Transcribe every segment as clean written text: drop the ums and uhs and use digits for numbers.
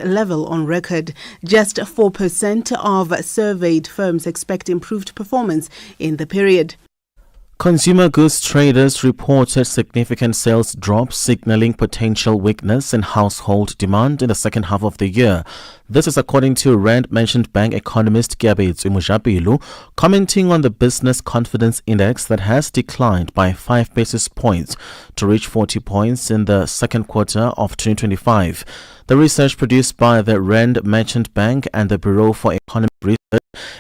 level on record. Just 4% of surveyed firms expect improved performance in the period. Consumer goods traders reported significant sales drops, signaling potential weakness in household demand in the second half of the year. This is according to Rand Merchant Bank economist Benjamin Moshatama, commenting on the business confidence index that has declined by 5 basis points to reach 40 points in the second quarter of 2025. The research produced by the Rand Merchant Bank and the Bureau for Economic Research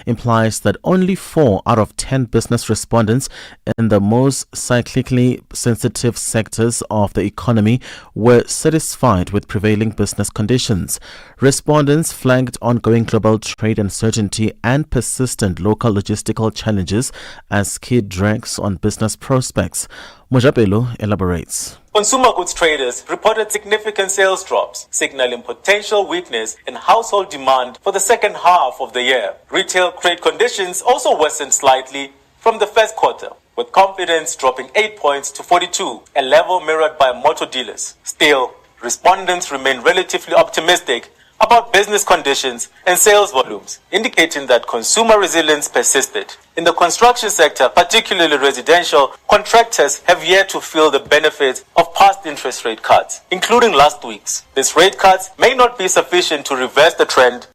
implies that only 4 out of 10 business respondents in the most cyclically sensitive sectors of the economy were satisfied with prevailing business conditions. Respondents flagged ongoing global trade uncertainty and persistent local logistical challenges as key drags on business prospects. Mojapelo elaborates. Consumer goods traders reported significant sales drops, signaling potential weakness in household demand for the second half of the year. Retail trade conditions also worsened slightly from the first quarter, with confidence dropping 8 points to 42, a level mirrored by motor dealers. Still, respondents remain relatively optimistic about business conditions and sales volumes, indicating that consumer resilience persisted. In the construction sector, particularly residential, contractors have yet to feel the benefits of past interest rate cuts, including last week's. These rate cuts may not be sufficient to reverse the trend.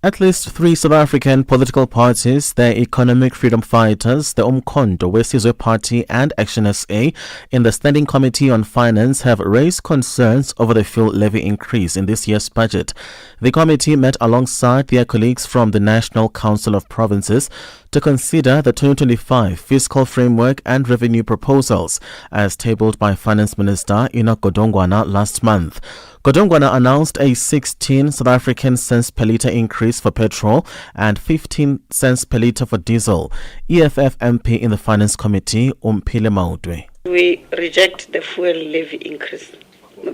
At least 3 South African political parties, the Economic Freedom Fighters, the Umkhonto weSizwe Party and Action SA, in the Standing Committee on Finance have raised concerns over the fuel levy increase in this year's budget. The committee met alongside their colleagues from the National Council of Provinces to consider the 2025 fiscal framework and revenue proposals as tabled by Finance Minister Enoch Godongwana last month. Godongwana announced a 16 South African cents per litre increase for petrol and 15 cents per litre for diesel. EFF MP in the Finance Committee, Umphile Mautwe. We reject the fuel levy increase.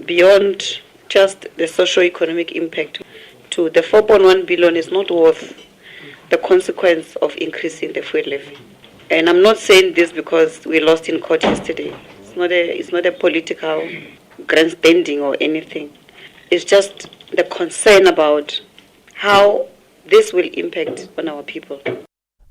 Beyond just the socio-economic impact, to the 4.1 billion is not worth the consequence of increasing the fuel levy. And I'm not saying this because we lost in court yesterday. It's not a political grandstanding or anything. It's just the concern about how this will impact on our people.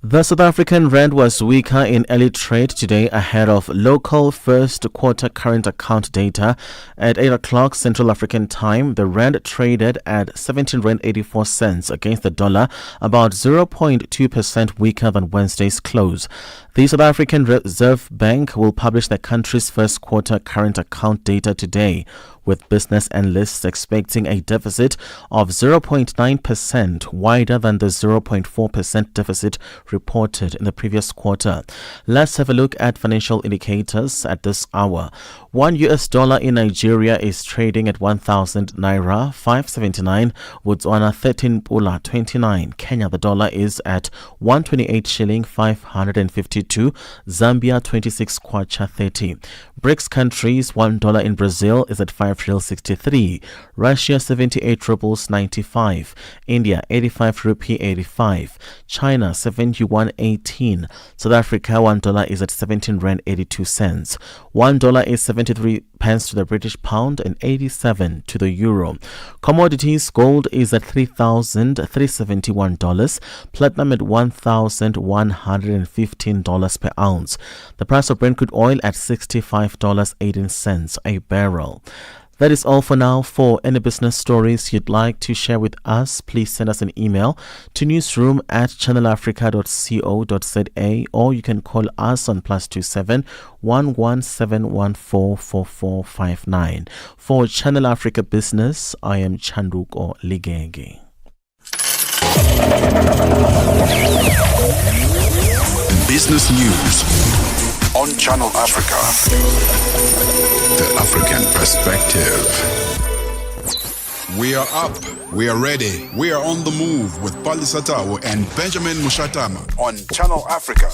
The South African rand was weaker in early trade today ahead of local first quarter current account data. At 8 o'clock Central African time, the rand traded at 17 rand 84 cents against the dollar, about 0.2% weaker than Wednesday's close. The South African Reserve Bank will publish the country's first quarter current account data today, with business analysts expecting a deficit of 0.9%, wider than the 0.4% deficit reported in the previous quarter. Let's have a look at financial indicators at this hour. $1 in Nigeria is trading at 1,000 naira 579, Botswana 13 pula 29. Kenya, the dollar is at 128 shilling 552, Zambia 26 kwacha 30. BRICS countries, $1 in Brazil is at 5 real 63, Russia 78 rubles 95, India 85 rupee 85, China 71.18, South Africa $1 is at 17 rand 82 cents, $1 is 73 pence to the British pound and 87 to the euro. Commodities: gold is at $3,371, platinum at $1,115 per ounce. The price of Brent crude oil at $65.18 a barrel. That is all for now. For any business stories you'd like to share with us, please send us an email to newsroom@channelafrica.co.za, or you can call us on +27 117144459. For Channel Africa Business, I am Chanduko Ligenge. Business News on Channel Africa. The African Perspective. We are up. We are ready. We are on the move with Palisa Tawo and Benjamin Moshatama on Channel Africa.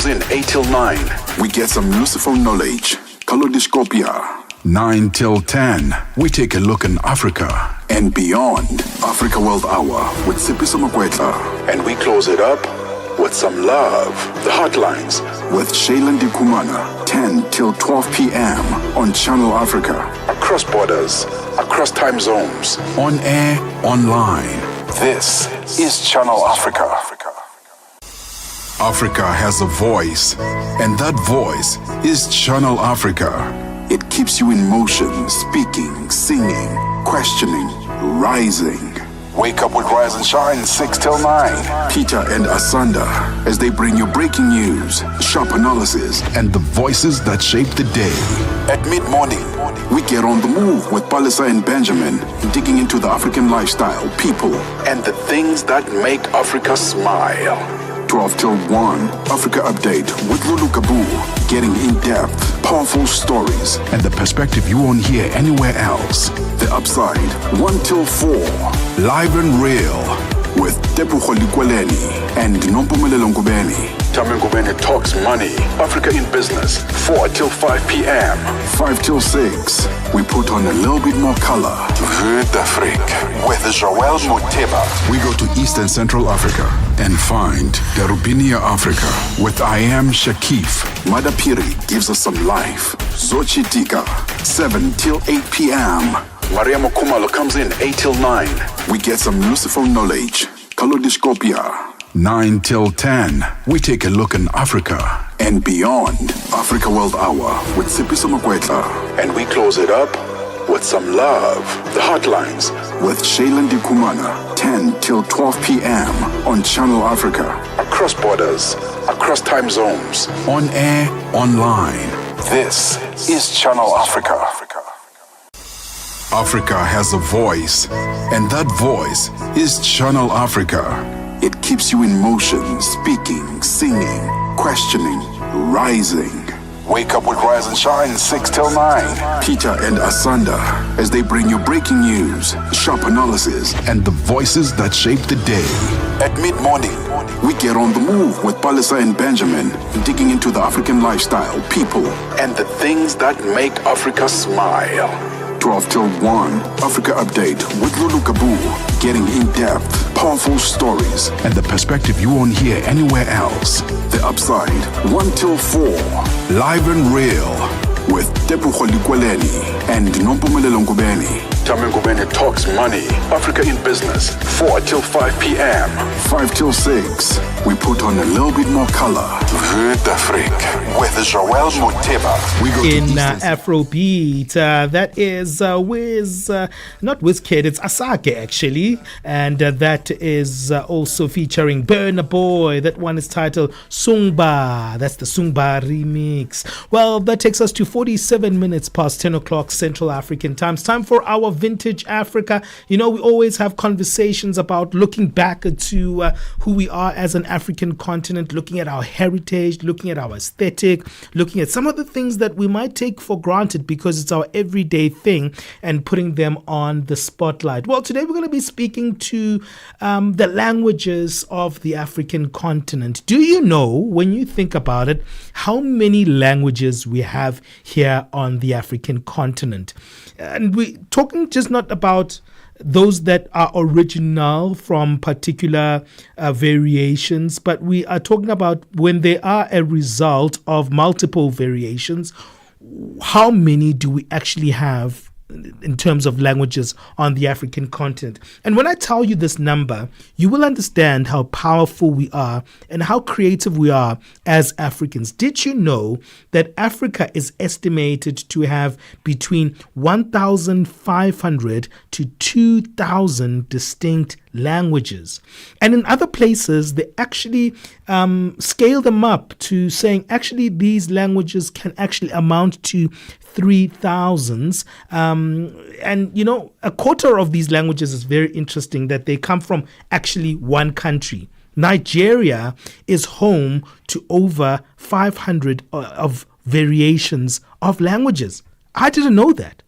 In 8 till 9, we get some useful knowledge. Kalodiscopia. 9 till 10, we take a look in Africa and beyond. Africa World Hour with Sipiso Makwetla. And we close it up with some love. The Hotlines with Shailen Dikumana, 10 till 12 p.m. on Channel Africa. Across borders, across time zones, on air, online. This is Channel Africa. Africa has a voice, and that voice is Channel Africa. It keeps you in motion, speaking, singing, questioning, rising. Wake up with Rise and Shine 6 till 9. Peter and Asanda as they bring you breaking news, sharp analysis, and the voices that shape the day. At mid-morning, we get on the move with Palisa and Benjamin, digging into the African lifestyle, people, and the things that make Africa smile. 12 till 1, Africa Update with Lulu Kabu, getting in-depth, powerful stories, and the perspective you won't hear anywhere else. The Upside, 1 till 4, live and real, with Tepuho Likweleni and Nompumelelo Ngubeni. Tame Ngubeni talks money, Africa in business, 4 till 5 p.m. 5 till 6, we put on a little bit more color. Vue d'Afrique with Joël Moteba. We go to East and Central Africa and find Darubinia Africa with I Am Shakif. Madapiri gives us some life. Zochi Tika, 7 till 8 p.m. Maria Mokumalo comes in 8 till 9. We get some useful knowledge. Kalodiscopia. 9 till 10. We take a look in Africa and beyond. Africa World Hour with Sipiso Makwetla. And we close it up with some love. The Hotlines with Shailen Dikumana, 10 till 12 p.m. on Channel Africa. Across borders, across time zones, on air, online. This is Channel Africa. Africa has a voice, and that voice is Channel Africa. It keeps you in motion, speaking, singing, questioning, rising. Wake up with Rise and Shine 6 till 9. Peter and Asanda as they bring you breaking news, sharp analysis, and the voices that shape the day. At mid-morning, we get on the move with Palisa and Benjamin, digging into the African lifestyle, people, and the things that make Africa smile. 12 till 1, Africa Update with Lulu Kabu, getting in-depth, powerful stories, and the perspective you won't hear anywhere else. The Upside, 1 till 4, live and real, with Tepuho Likweleni and Nompumelelo Ngubeni. Tame Ngubeni talks money, Africa in business, 4 till 5 p.m. 5 till 6, we put on a little bit more color. Vue d'Afrique with Joël Moteba. We go in to Afrobeat, that is not Wizkid, it's Asake actually, and that is also featuring Burna Boy. That one is titled Sungba. That's the Sungba remix. Well, that takes us to 47 minutes past 10 o'clock Central African time. It's time for our Vintage Africa. You know, we always have conversations about looking back to who we are as an African continent, looking at our heritage, looking at our aesthetic, looking at some of the things that we might take for granted because it's our everyday thing, and putting them on the spotlight. Well, today we're going to be speaking to the languages of the African continent. Do you know, when you think about it, how many languages we have here on the African continent? And we're talking just not about those that are original from particular variations, but we are talking about when they are a result of multiple variations. How many do we actually have in terms of languages on the African continent? And when I tell you this number, you will understand how powerful we are and how creative we are as Africans. Did you know that Africa is estimated to have between 1,500 to 2,000 distinct languages? And in other places, they actually scale them up to saying actually these languages can actually amount to 3,000. And, you know, a quarter of these languages is very interesting that they come from actually one country. Nigeria is home to over 500 of variations of languages. I didn't know that.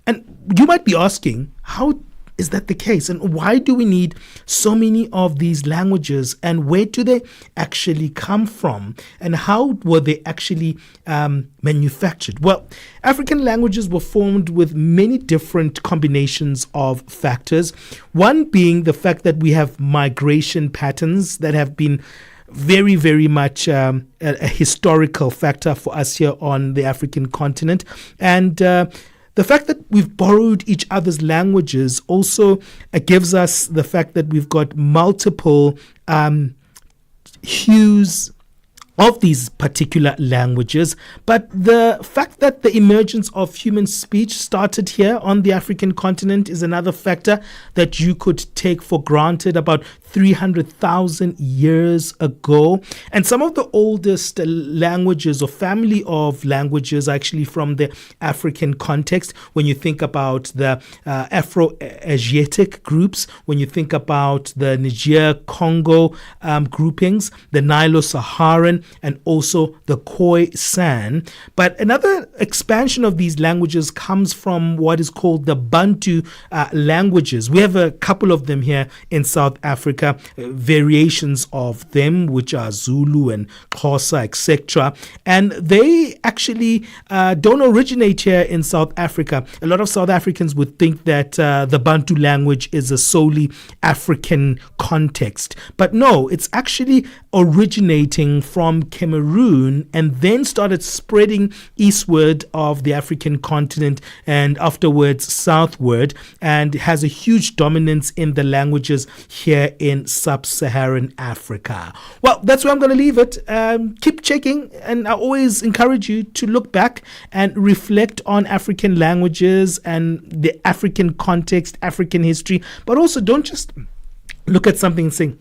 And you might be asking, how is that the case? And why do we need so many of these languages? And where do they actually come from? And how were they actually manufactured? Well, African languages were formed with many different combinations of factors. One being the fact that we have migration patterns that have been very, very much a historical factor for us here on the African continent. And the fact that we've borrowed each other's languages also gives us the fact that we've got multiple hues of these particular languages. But the fact that the emergence of human speech started here on the African continent is another factor that you could take for granted about 300,000 years ago. And some of the oldest languages or family of languages actually from the African context, when you think about the Afro-Asiatic groups, when you think about the Niger-Congo groupings, the Nilo-Saharan, and also the Khoisan. But another expansion of these languages comes from what is called the Bantu languages. We have a couple of them here in South Africa. Variations of them, which are Zulu and Xhosa, etc. And they actually don't originate here in South Africa. A lot of South Africans would think that the Bantu language is a solely African context. But no, it's actually originating from Cameroon and then started spreading eastward of the African continent and afterwards southward, and has a huge dominance in the languages here in sub-Saharan Africa. Well, that's where I'm going to leave it. Keep checking, and I always encourage you to look back and reflect on African languages and the African context, African history, but also don't just look at something and say,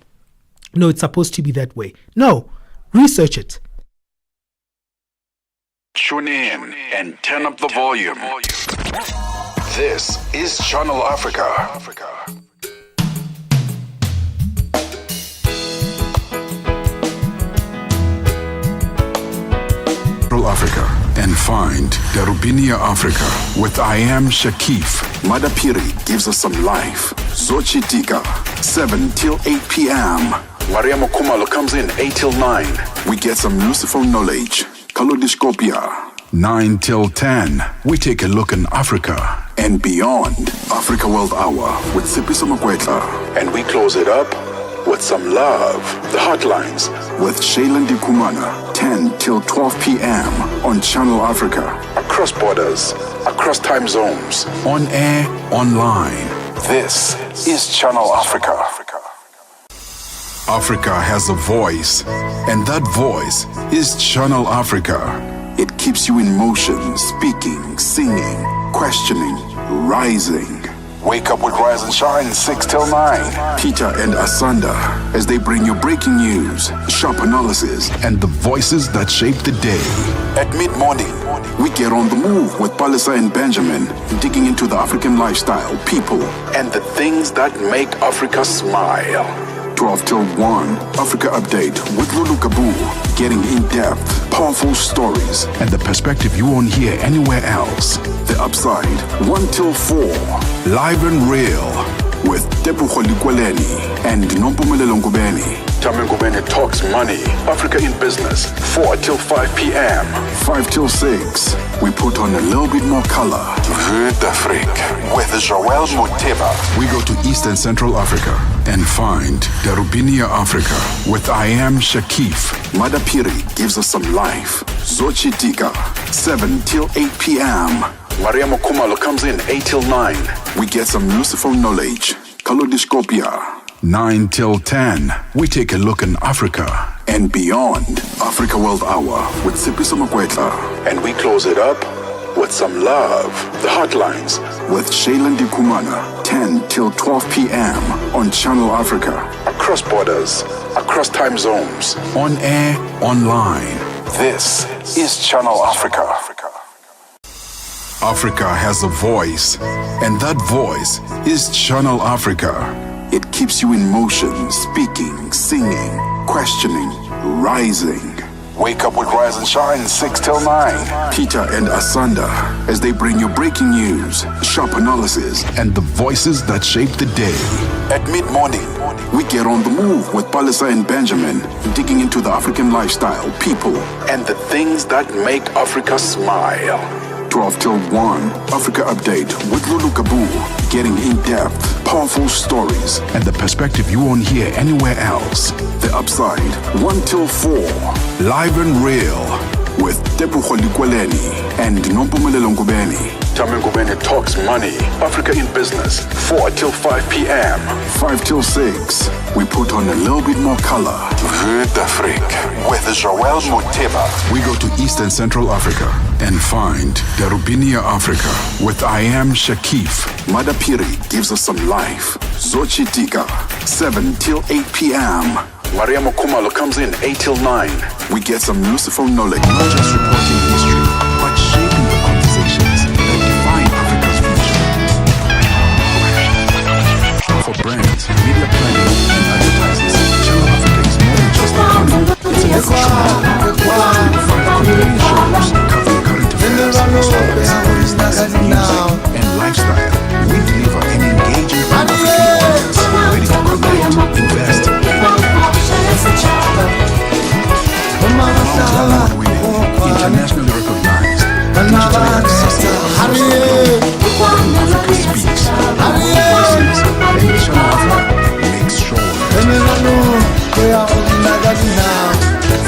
no, it's supposed to be that way. No, research it. Tune in and turn up the volume. This is Channel Africa. Africa and find Darubinia Africa with I Am Shakif. Madapiri gives us some life. Zochitika, 7 till 8 p.m. Mariamo Kumalo comes in 8 till 9. We get some useful knowledge. Kalodiscopia, 9 till 10. We take a look in Africa and beyond. Africa World Hour with Sipiso Makwetla. And we close it up with some love. The Hotlines with Shailen Dikumana, 10 till 12 p.m. on Channel Africa. Across borders, across time zones, on air, online. This is Channel Africa. Africa has a voice, and that voice is Channel Africa. It keeps you in motion, speaking, singing, questioning, rising. Wake up with Rise and Shine 6 till 9. Peter and Asanda as they bring you breaking news, sharp analysis, and the voices that shape the day. At mid-morning, we get on the move with Palisa and Benjamin, digging into the African lifestyle, people, and the things that make Africa smile. 12 till 1, Africa Update with Lulu Kabu, getting in-depth, powerful stories, and the perspective you won't hear anywhere else. The Upside, 1 till 4, live and real, with Tepu Kholikweleni and Nompumelelo Ngubeni. Tame Ngubeni talks money, Africa in business, 4 till 5 p.m. 5 till 6, we put on a little bit more color. Vue d'Afrique with Joel Moteba. We go to East and Central Africa and find Darubinia Africa with I Am Shakif. Madapiri gives us some life. Zochitika, 7 till 8 p.m. Mariamo Kumalo comes in 8 till 9. We get some useful knowledge. Kalodiscopia, 9 till 10. We take a look in Africa and beyond. Africa World Hour with Sipiso Makwetla. And we close it up with some love. The Hotlines with Shailen Dikumana, 10 till 12 p.m. on Channel Africa. Across borders, across time zones, on air, online. This is Channel Africa. Africa has a voice, and that voice is Channel Africa. It keeps you in motion, speaking, singing, questioning, rising. Wake up with Rise and Shine 6 till 9. Peter and Asanda as they bring you breaking news, sharp analysis, and the voices that shape the day. At mid-morning, we get on the move with Palisa and Benjamin, digging into the African lifestyle, people, and the things that make Africa smile. 12 till 1, Africa Update with Lulu Kabu, getting in-depth, powerful stories, and the perspective you won't hear anywhere else. The Upside, 1 till 4, live and real, with Tepuho Likweleni and Nompumelelo Ngubeni. Tame Ngubeni talks money, Africa in business, 4 till 5 p.m. 5 till 6, we put on a little bit more color. Vue d'Afrique with Joel Moteba. We go to East and Central Africa and find Darubinia Africa with I Am Shakif. Madapiri gives us some life. Zochitika, 7 till 8 p.m. Mariamo Kumalo comes in 8 till 9. We get some useful knowledge, not just reporting history, but shaping the conversations that define Africa's future. For brands, media planning, and advertisers, Channel Africa is more than just a company. It's an evolution. We find community shows, covering current affairs, sports, business, music, and lifestyle. We deliver an engaging African audience ready to connect, invest, multi-award-winning, internationally recognized, digitally accessible, Africa speaks, voices, and Channel Africa makes sure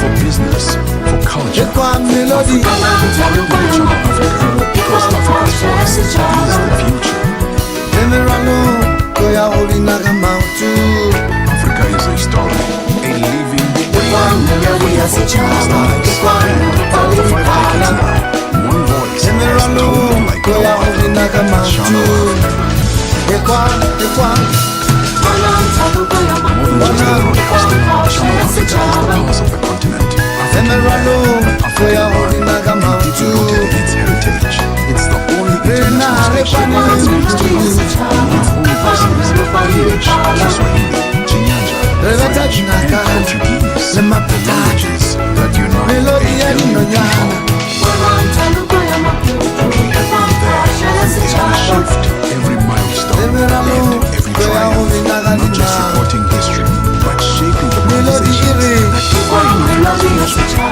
for business, for culture, Africa, Channel Africa, because Africa's voice is the future. Africa is a story, a living, for 5 decades now, one voice has told like no other. Channel Africa. More than just a broadcaster, Channel Africa is the pulse of the continent. African deeply rooted in its heritage. It's the only international station that speaks to you. With only voices, English, Kiswahili, Chinyanja, French, and Portuguese. The languages that unite a billion people. We have been there through every shift, every milestone, and every triumph. Not just reporting history, but shaping the conversations that define Africa's future.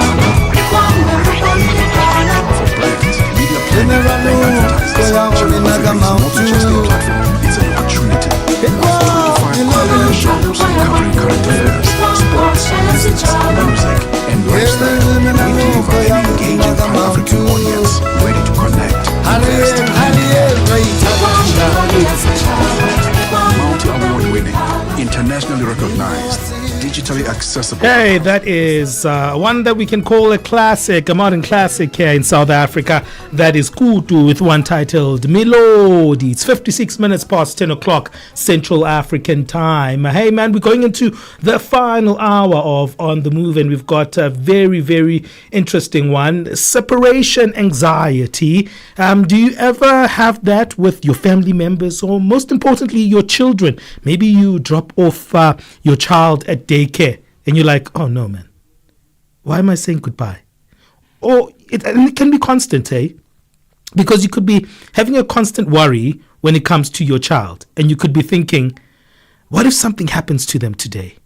For brands, media planning, and advertisers, Channel Africa is more than just a platform, it's an opportunity. With 25 quality shows covering current affairs, sports, business, music, and lifestyle, we deliver an engaging Pan-African audience ready to connect, invest, multi-award-winning, internationally recognized, digitally accessible. Hey, that is one that we can call a classic, a modern classic here in South Africa. That is Kutu with one titled Melody. It's 56 minutes past 10 o'clock Central African time. Hey, man, we're going into the final hour of On the Move, and we've got a very, very interesting one. Separation anxiety. Do you ever have that with your family members, or most importantly, your children? Maybe you drop off your child at daycare and you're like, oh no, man, why am I saying goodbye? Or it can be constant, because you could be having a constant worry when it comes to your child, and you could be thinking, what if something happens to them today?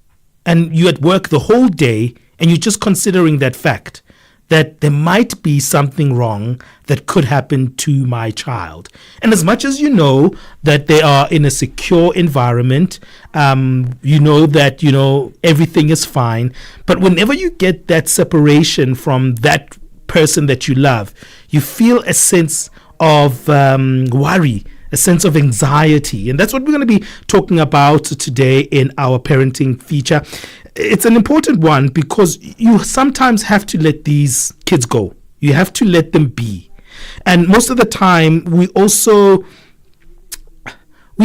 And you're at work the whole day and you're just considering that fact, that there might be something wrong that could happen to my child. And as much as you know that they are in a secure environment, you know that, everything is fine. But whenever you get that separation from that person that you love, you feel a sense of worry, a sense of anxiety. And that's what we're going to be talking about today in our parenting feature. It's an important one because you sometimes have to let these kids go. You have to let them be. And most of the time, we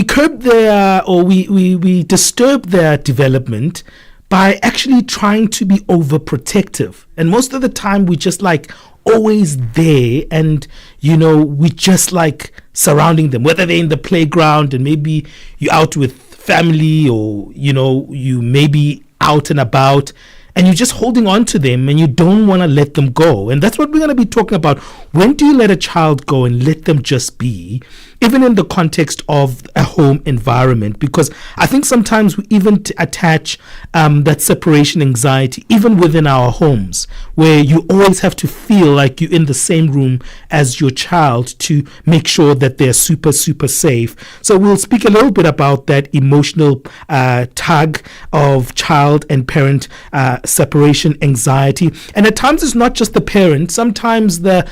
curb their, or we disturb their development by actually trying to be overprotective. And most of the time, we just always there, and we just surrounding them, whether they're in the playground and maybe you're out with family, or you may be out and about, and you're just holding on to them and you don't want to let them go. And that's what we're going to be talking about. When do you let a child go and let them just be, even in the context of a home environment? Because I think sometimes we even attach that separation anxiety even within our homes, where you always have to feel like you're in the same room as your child to make sure that they're super, super safe. So we'll speak a little bit about that emotional tug of child and parent separation anxiety. And at times it's not just the parent. Sometimes the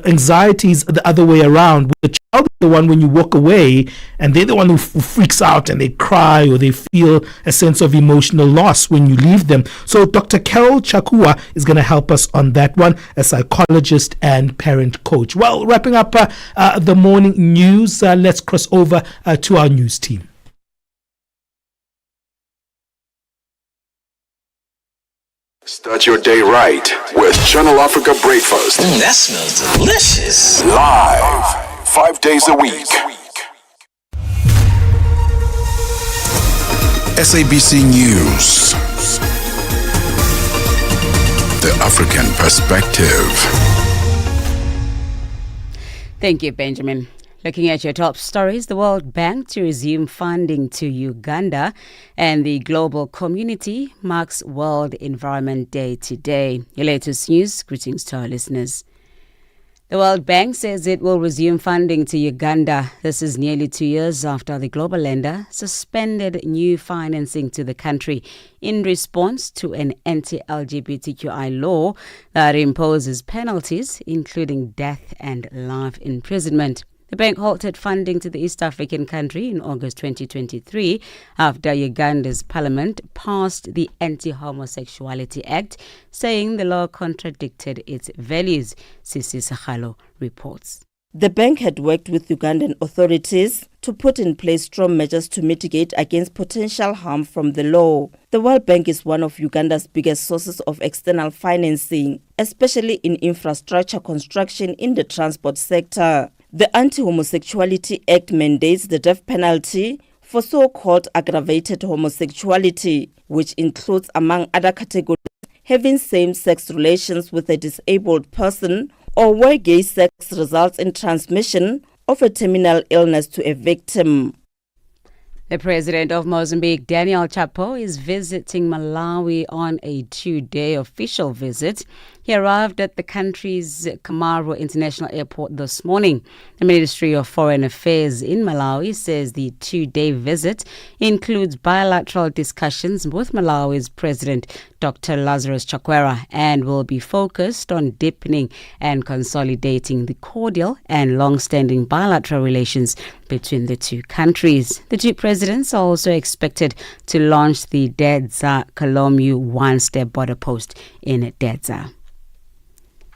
anxiety is the other way around. The child is the one when you walk away, and they're the one who freaks out and they cry or they feel a sense of emotional loss when you leave them. So Dr. Carol Chakua is going to help us on that one, a psychologist and parent coach. Well, wrapping up the morning news, let's cross over to our news team. Start your day right with Channel Africa Breakfast. That smells delicious. Live, 5 days a week. SABC News. The African Perspective. Thank you, Benjamin. Looking at your top stories, the World Bank to resume funding to Uganda, and the global community marks World Environment Day today. Your latest news. Greetings to our listeners. The World Bank says it will resume funding to Uganda. This is nearly 2 years after the global lender suspended new financing to the country in response to an anti-LGBTQI law that imposes penalties, including death and life imprisonment. The bank halted funding to the East African country in August 2023 after Uganda's parliament passed the Anti-Homosexuality Act, saying the law contradicted its values. Sisi Sahalo reports. The bank had worked with Ugandan authorities to put in place strong measures to mitigate against potential harm from the law. The World Bank is one of Uganda's biggest sources of external financing, especially in infrastructure construction in the transport sector. The Anti-Homosexuality Act mandates the death penalty for so-called aggravated homosexuality, which includes, among other categories, having same-sex relations with a disabled person or where gay sex results in transmission of a terminal illness to a victim. The president of Mozambique, Daniel Chapo, is visiting Malawi on a 2-day official visit. He arrived at the country's Kamaro International Airport this morning. The Ministry of Foreign Affairs in Malawi says the 2-day visit includes bilateral discussions with Malawi's President, Dr. Lazarus Chakwera, and will be focused on deepening and consolidating the cordial and long-standing bilateral relations between the two countries. The two presidents are also expected to launch the Dedza-Kolomu one-step border post in Dedza.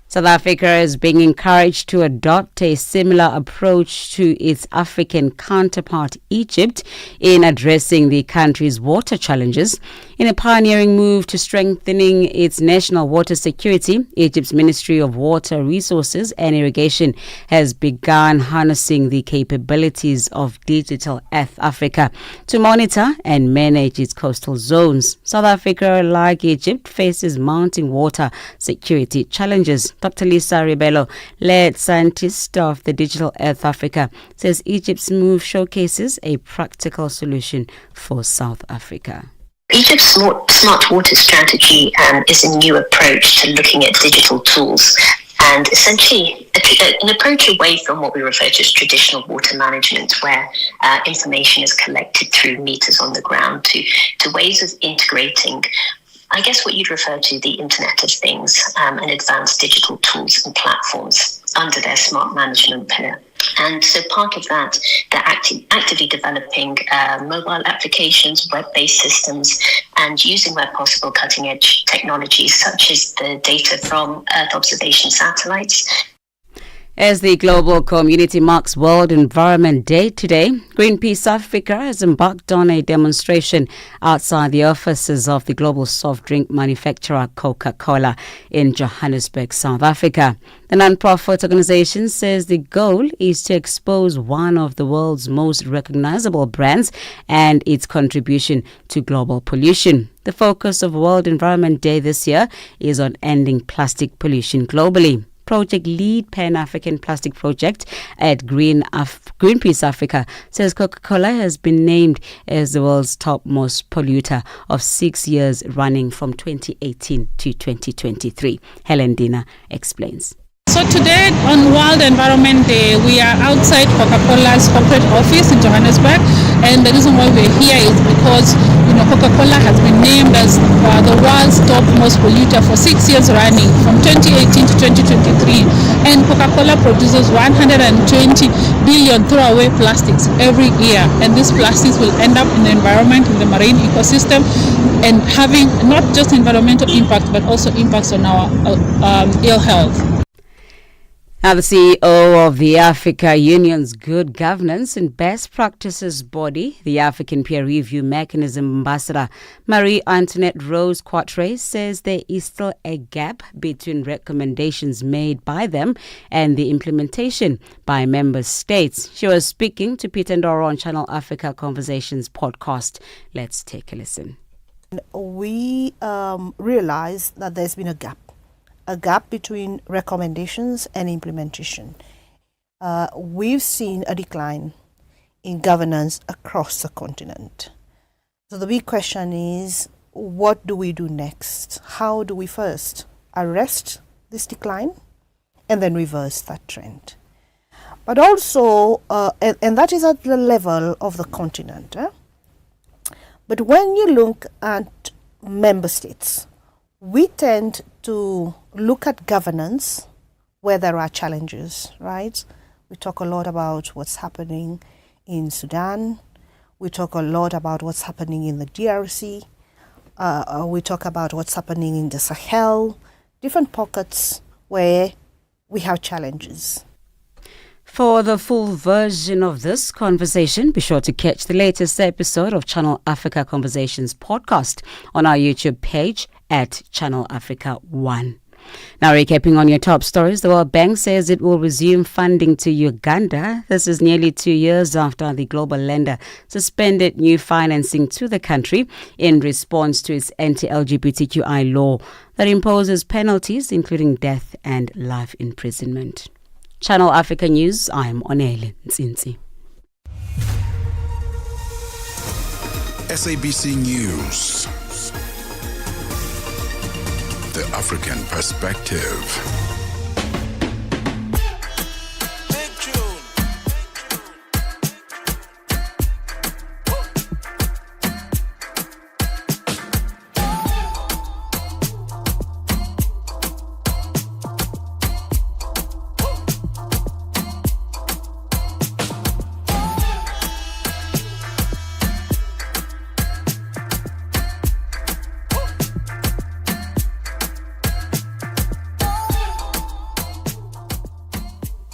South Africa is being encouraged to adopt a similar approach to its African counterpart, Egypt, in addressing the country's water challenges. In a pioneering move to strengthening its national water security, Egypt's Ministry of Water Resources and Irrigation has begun harnessing the capabilities of Digital Earth Africa to monitor and manage its coastal zones. South Africa, like Egypt, faces mounting water security challenges. Dr. Lisa Ribello, lead scientist of the Digital Earth Africa, says Egypt's move showcases a practical solution for South Africa. Egypt's smart water strategy is a new approach to looking at digital tools and essentially an approach away from what we refer to as traditional water management, where information is collected through meters on the ground, to ways of integrating, I guess, what you'd refer to the Internet of Things and advanced digital tools and platforms under their smart management pillar. And so part of that, they're actively developing mobile applications, web-based systems, and using where possible cutting-edge technologies such as the data from Earth observation satellites. As the global community marks World Environment Day today, Greenpeace Africa has embarked on a demonstration outside the offices of the global soft drink manufacturer Coca-Cola in Johannesburg, South Africa. The non-profit organization says the goal is to expose one of the world's most recognizable brands and its contribution to global pollution. The focus of World Environment Day this year is on ending plastic pollution globally. Project lead Pan-African Plastic Project at Greenpeace Africa says Coca-Cola has been named as the world's topmost polluter of 6 years running from 2018 to 2023. Helen Dina explains. So today on World Environment Day, we are outside Coca-Cola's corporate office in Johannesburg, and the reason why we're here is because Coca-Cola has been named as the world's topmost polluter for 6 years running, from 2018 to 2023. And Coca-Cola produces 120 billion throwaway plastics every year, and these plastics will end up in the environment, in the marine ecosystem, and having not just environmental impact but also impacts on our ill health. Now, the CEO of the Africa Union's Good Governance and Best Practices Body, the African Peer Review Mechanism Ambassador Marie-Antoinette Rose Quatre, says there is still a gap between recommendations made by them and the implementation by member states. She was speaking to Peter Ndoro on Channel Africa Conversations podcast. Let's take a listen. We realize that there's been a gap between recommendations and implementation. We've seen a decline in governance across the continent. So the big question is, what do we do next? How do we first arrest this decline and then reverse that trend? But also, and that is at the level of the continent. But when you look at member states, we tend to look at governance where there are challenges, right? We talk a lot about what's happening in Sudan. We talk a lot about what's happening in the DRC. We talk about what's happening in the Sahel, different pockets where we have challenges. For the full version of this conversation, be sure to catch the latest episode of Channel Africa Conversations podcast on our YouTube page at Channel Africa 1. Now, recapping on your top stories, the World Bank says it will resume funding to Uganda. This is nearly 2 years after the global lender suspended new financing to the country in response to its anti-LGBTQI law that imposes penalties, including death and life imprisonment. Channel Africa News, I'm Onele Nzinzi. SABC News. The African Perspective.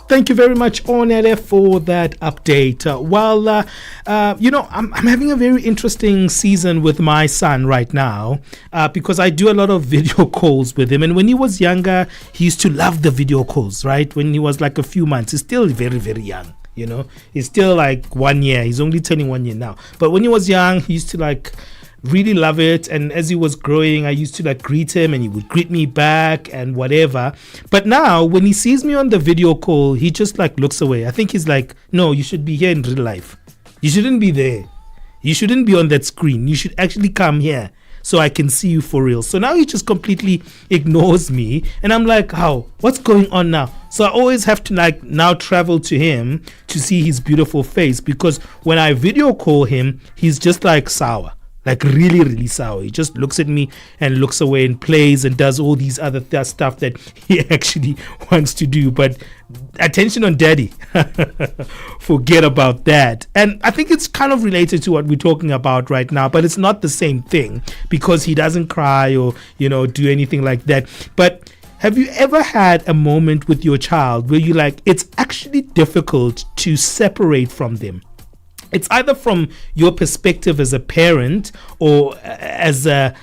Thank you very much, Onele, for that update. I'm having a very interesting season with my son right now because I do a lot of video calls with him. And when he was younger, he used to love the video calls, right? When he was like a few months, he's still very, very young. He's still like 1 year. He's only turning 1 year now. But when he was young, he used to really love it. And as he was growing, I used to greet him and he would greet me back and whatever. But now when he sees me on the video call, he just looks away. I think he's like, no, you should be here in real life. You shouldn't be there. You shouldn't be on that screen. You should actually come here so I can see you for real. So now he just completely ignores me. And I'm like, how? What's going on now? So I always have to now travel to him to see his beautiful face, because when I video call him, he's just sour. Really, really sour. He just looks at me and looks away and plays and does all these other stuff that he actually wants to do. But attention on daddy. Forget about that. And I think it's kind of related to what we're talking about right now, but it's not the same thing because he doesn't cry or, do anything like that. But Have you ever had a moment with your child where you like, it's actually difficult to separate from them? It's either from your perspective as a parent or as a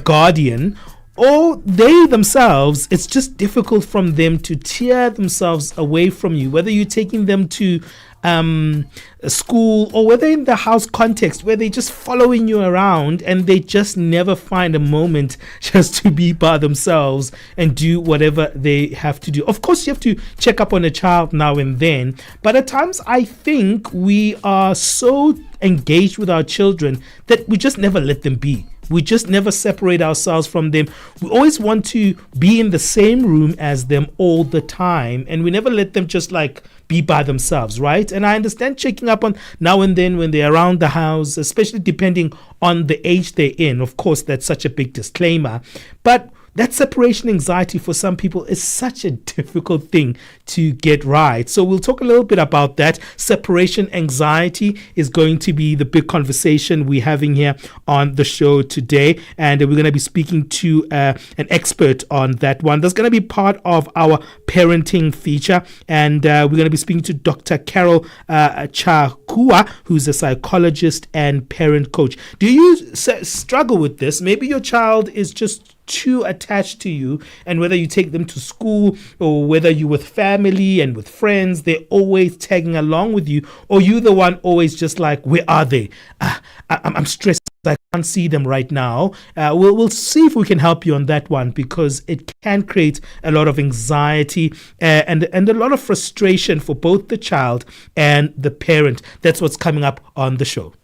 guardian, or they themselves, it's just difficult from them to tear themselves away from you, whether you're taking them to a school or whether in the house context where they're just following you around and they just never find a moment just to be by themselves and do whatever they have to do. Of course, you have to check up on a child now and then, but at times I think we are so engaged with our children that we just never let them be. We just never separate ourselves from them. We always want to be in the same room as them all the time, and we never let them just like be by themselves, right? And I understand checking up on now and then when they're around the house, especially depending on the age they're in. Of course, that's such a big disclaimer, but that separation anxiety for some people is such a difficult thing to get right. So we'll talk a little bit about that. Separation anxiety is going to be the big conversation we're having here on the show today. And we're going to be speaking to an expert on that one. That's going to be part of our parenting feature. And we're going to be speaking to Dr. Carol Chakua, who's a psychologist and parent coach. Do you struggle with this? Maybe your child is just too attached to you, and whether you take them to school or whether you're with family and with friends, they're always tagging along with you, or you the one always just like, where are they? I'm stressed, I can't see them right now. We'll see if we can help you on that one, because it can create a lot of anxiety and a lot of frustration for both the child and the parent. That's what's coming up on the show.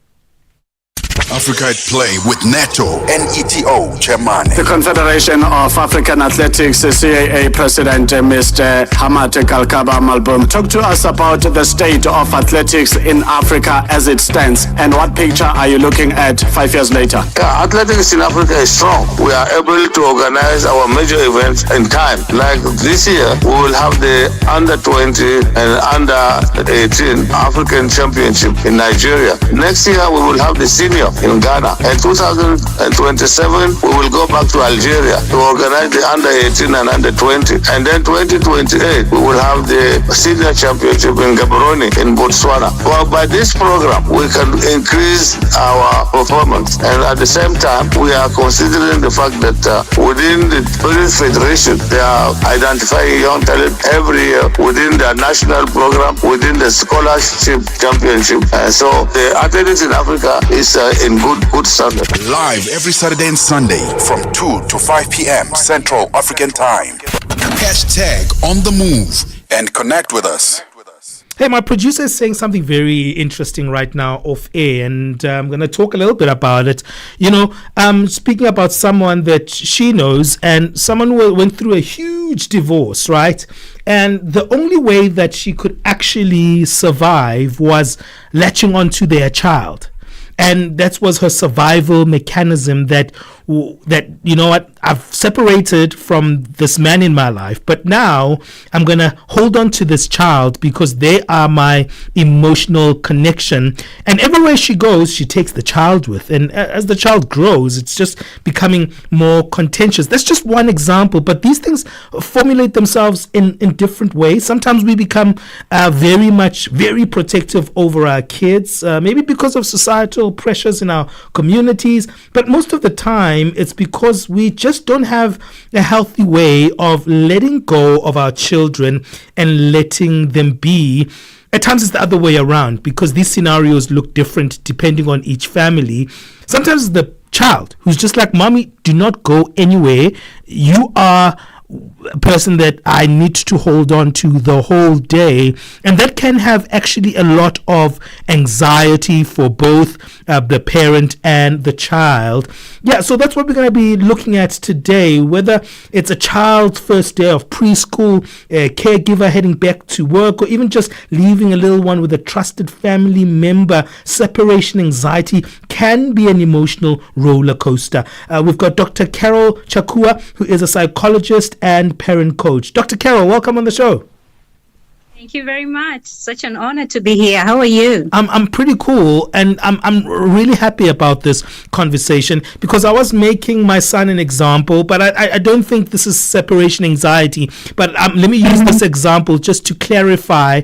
Africa at Play with NATO and ETO Chairman. The Confederation of African Athletics, CAA President Mr. Hamad Kalkaba Malboum, talk to us about the state of athletics in Africa as it stands, and what picture are you looking at 5 years later? Yeah, athletics in Africa is strong. We are able to organize our major events in time. Like this year, we will have the under-20 and under-18 African Championship in Nigeria. Next year, we will have the senior in Ghana. In 2027, we will go back to Algeria to organize the under-18 and under-20. And then 2028, we will have the senior championship in Gaborone in Botswana. Well, by this program, we can increase our performance. And at the same time, we are considering the fact that within the Police Federation, they are identifying young talent every year within their national program, within the scholarship championship. And so the athletics in Africa is in good standard. Live every Saturday and Sunday from 2 to 5 p.m. Central African Time. Hashtag on the move and connect with us. Hey, my producer is saying something very interesting right now off air, and I'm going to talk a little bit about it. You know, speaking about someone that she knows, and someone who went through a huge divorce, right? And the only way that she could actually survive was latching onto their child. And that was her survival mechanism, that you know what, I've separated from this man in my life, but now I'm going to hold on to this child because they are my emotional connection. And everywhere she goes, she takes the child with. And as the child grows, it's just becoming more contentious. That's just one example, but these things formulate themselves in different ways. Sometimes we become very protective over our kids, maybe because of societal pressures in our communities, but most of the time it's because we just don't have a healthy way of letting go of our children and letting them be. At times it's the other way around, because these scenarios look different depending on each family. Sometimes the child who's just like, mommy, do not go anywhere, you are a person that I need to hold on to the whole day, and that can have actually a lot of anxiety for both the parent and the child. Yeah, so that's what we're going to be looking at today, whether it's a child's first day of preschool, a caregiver heading back to work, or even just leaving a little one with a trusted family member. Separation anxiety can be an emotional roller coaster. We've got Dr. Carol Chakua, who is a psychologist and parent coach. Dr. Carol, welcome on the show. Thank you very much. Such an honor to be here. How are you? I'm pretty cool, and I'm really happy about this conversation because I was making my son an example, but I don't think this is separation anxiety. But let me use this example just to clarify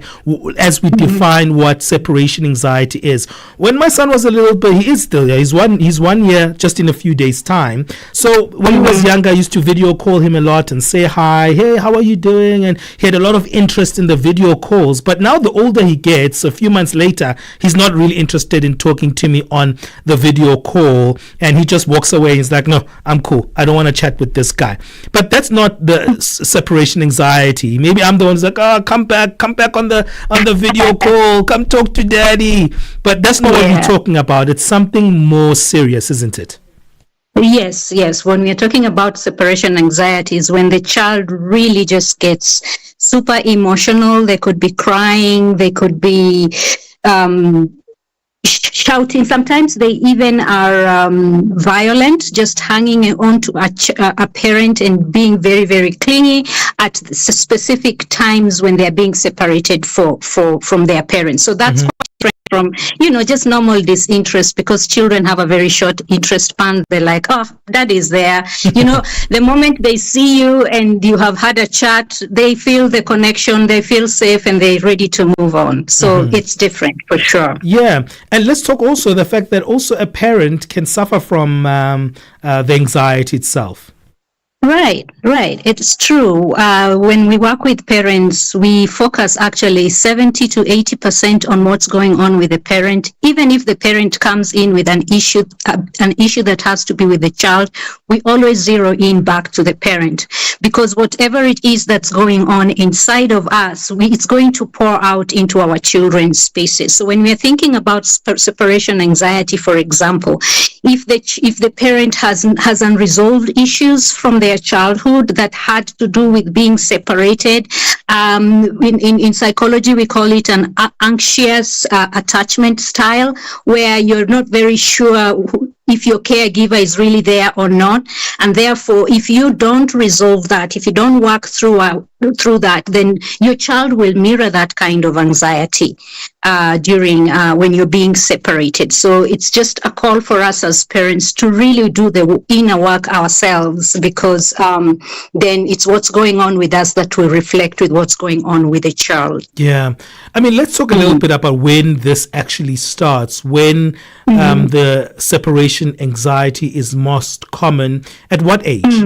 as we define what separation anxiety is. When my son was a little bit, he is still here. He's 1 year just in a few days' time. So when he was younger, I used to video call him a lot and say hi, hey, how are you doing? And he had a lot of interest in the video calls. But now the older he gets, a few months later, he's not really interested in talking to me on the video call, and he just walks away. He's like, no, I'm cool, I don't want to chat with this guy. But that's not the separation anxiety. Maybe I'm the one who's like, oh, come back on the video call, come talk to daddy. But that's not what you're talking about. It's something more serious, isn't it? Yes. When we're talking about separation anxiety is when the child really just gets super emotional. They could be crying. They could be shouting. Sometimes they even are violent, just hanging on to a parent and being very, very clingy at specific times when they're being separated from their parents. So that's from just normal disinterest, because children have a very short interest span. They're like, oh, dad is there. The moment they see you and you have had a chat, they feel the connection, they feel safe, and they're ready to move on. So it's different for sure. Yeah. And let's talk also the fact that also a parent can suffer from the anxiety itself. Right. It's true. When we work with parents, we focus actually 70 to 80% on what's going on with the parent. Even if the parent comes in with an issue that has to be with the child, we always zero in back to the parent, because whatever it is that's going on inside of us, it's going to pour out into our children's spaces. So when we're thinking about separation anxiety, for example, if the parent has unresolved issues from their childhood that had to do with being separated, in psychology we call it an anxious attachment style, where you're not very sure if your caregiver is really there or not, and therefore if you don't resolve that, if you don't work through that, then your child will mirror that kind of anxiety during when you're being separated. So it's just a call for us as parents to really do the inner work ourselves, because then it's what's going on with us that will reflect with what's going on with the child. Yeah. I mean, let's talk a little bit about when this actually starts, when the separation anxiety is most common. At what age?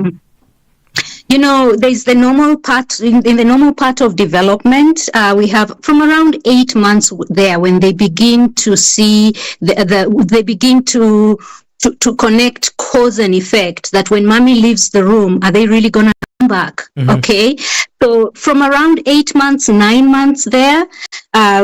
There's the normal part. In the normal part of development, we have from around 8 months there, when they begin to see they begin to connect cause and effect, that when mommy leaves the room, are they really going to come back? Okay. So from around 8 months, 9 months there,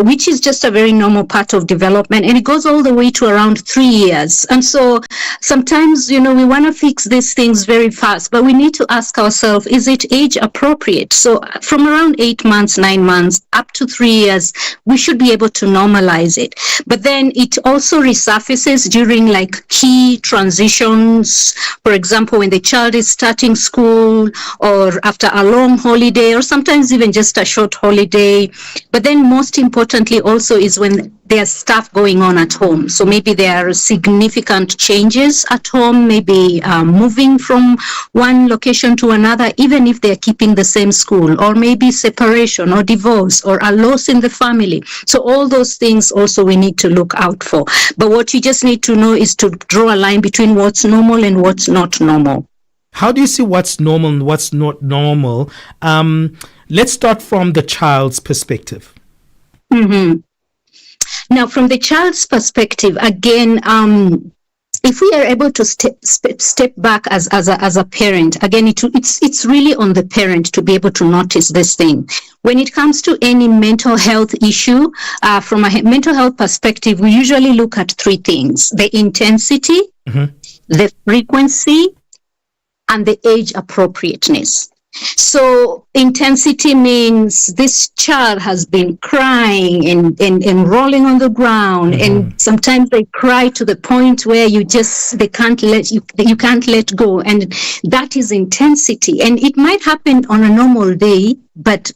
which is just a very normal part of development, and it goes all the way to around 3 years. And so sometimes, we want to fix these things very fast, but we need to ask ourselves, is it age appropriate? So from around 8 months, 9 months, up to 3 years, we should be able to normalize it. But then it also resurfaces during like key transitions. For example, when the child is starting school, or after a long holiday, or sometimes even just a short holiday. But then most importantly also is when there's stuff going on at home. So maybe there are significant changes at home, maybe moving from one location to another, even if they're keeping the same school, or maybe separation or divorce or a loss in the family. So all those things also we need to look out for. But what you just need to know is to draw a line between what's normal and what's not normal. How do you see what's normal and what's not normal? Let's start from the child's perspective. Now, from the child's perspective, again, if we are able to step back as a parent, again, it's really on the parent to be able to notice this thing. When it comes to any mental health issue, from a mental health perspective, we usually look at three things: the intensity, the frequency, and the age appropriateness. So intensity means this child has been crying and rolling on the ground, and sometimes they cry to the point where you can't let go, and that is intensity. And it might happen on a normal day, but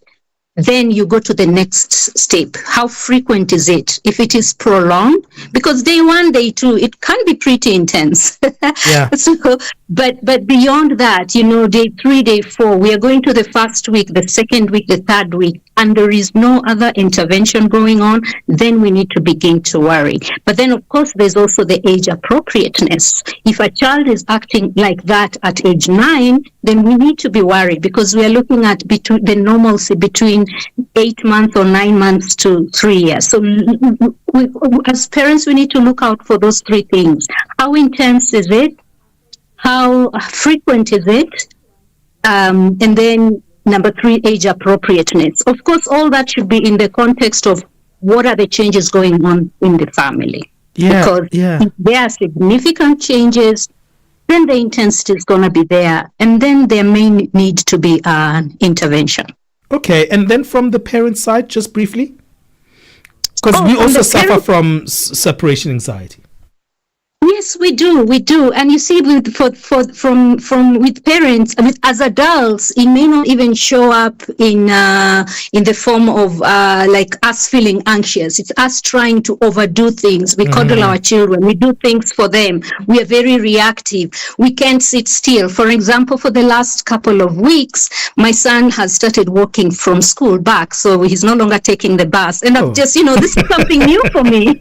then you go to the next step. How frequent is it? If it is prolonged, because day 1, day 2, it can be pretty intense. Yeah. So, but beyond that, day 3, day 4, we are going to the first week, the second week, the third week, and there is no other intervention going on, then we need to begin to worry. But then, of course, there's also the age appropriateness. If a child is acting like that at age 9, then we need to be worried, because we are looking at the normalcy between 8 months or 9 months to 3 years. So as parents, we need to look out for those 3 things. How intense is it? How frequent is it? And then number 3, age appropriateness. Of course, all that should be in the context of what are the changes going on in the family. Because if there are significant changes, then the intensity is going to be there, and then there may need to be an intervention. Okay, and then from the parent side, just briefly, because we also suffer from separation anxiety. Yes, we do, and you see, with parents, as adults, it may not even show up in the form of like us feeling anxious. It's us trying to overdo things. We coddle our children. We do things for them. We are very reactive. We can't sit still. For example, for the last couple of weeks, my son has started walking from school back, so he's no longer taking the bus. And I'm just, this is something new for me.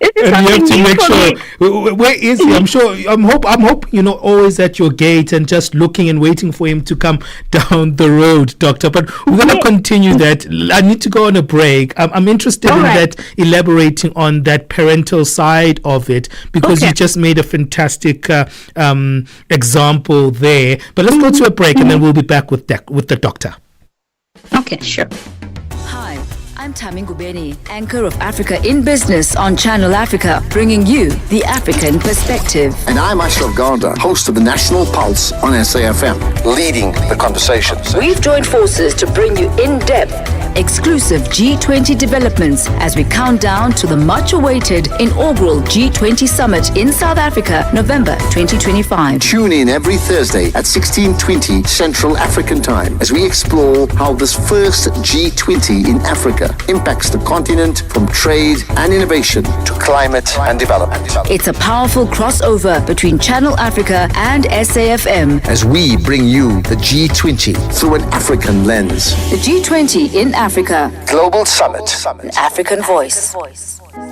This is something new for me. Where is he? I'm hoping, always at your gate and just looking and waiting for him to come down the road, Doctor. But we're going to continue that. I need to go on a break. I'm interested in that, elaborating on that parental side of it, because you just made a fantastic example there. But let's go to a break, and then we'll be back with the doctor. Okay, sure. Hi, I'm Tami Ngubeni, anchor of Africa in Business on Channel Africa, bringing you the African perspective. And I'm Ashraf Garda, host of the National Pulse on SAFM, leading the conversation. We've joined forces to bring you in-depth, exclusive G20 developments as we count down to the much-awaited inaugural G20 Summit in South Africa, November 2025. Tune in every Thursday at 16:20 Central African Time as we explore how this first G20 in Africa impacts the continent, from trade and innovation to climate and development. It's a powerful crossover between Channel Africa and SAFM as we bring you the G20 through an African lens. The G20 in Africa. Global Summit. An African voice.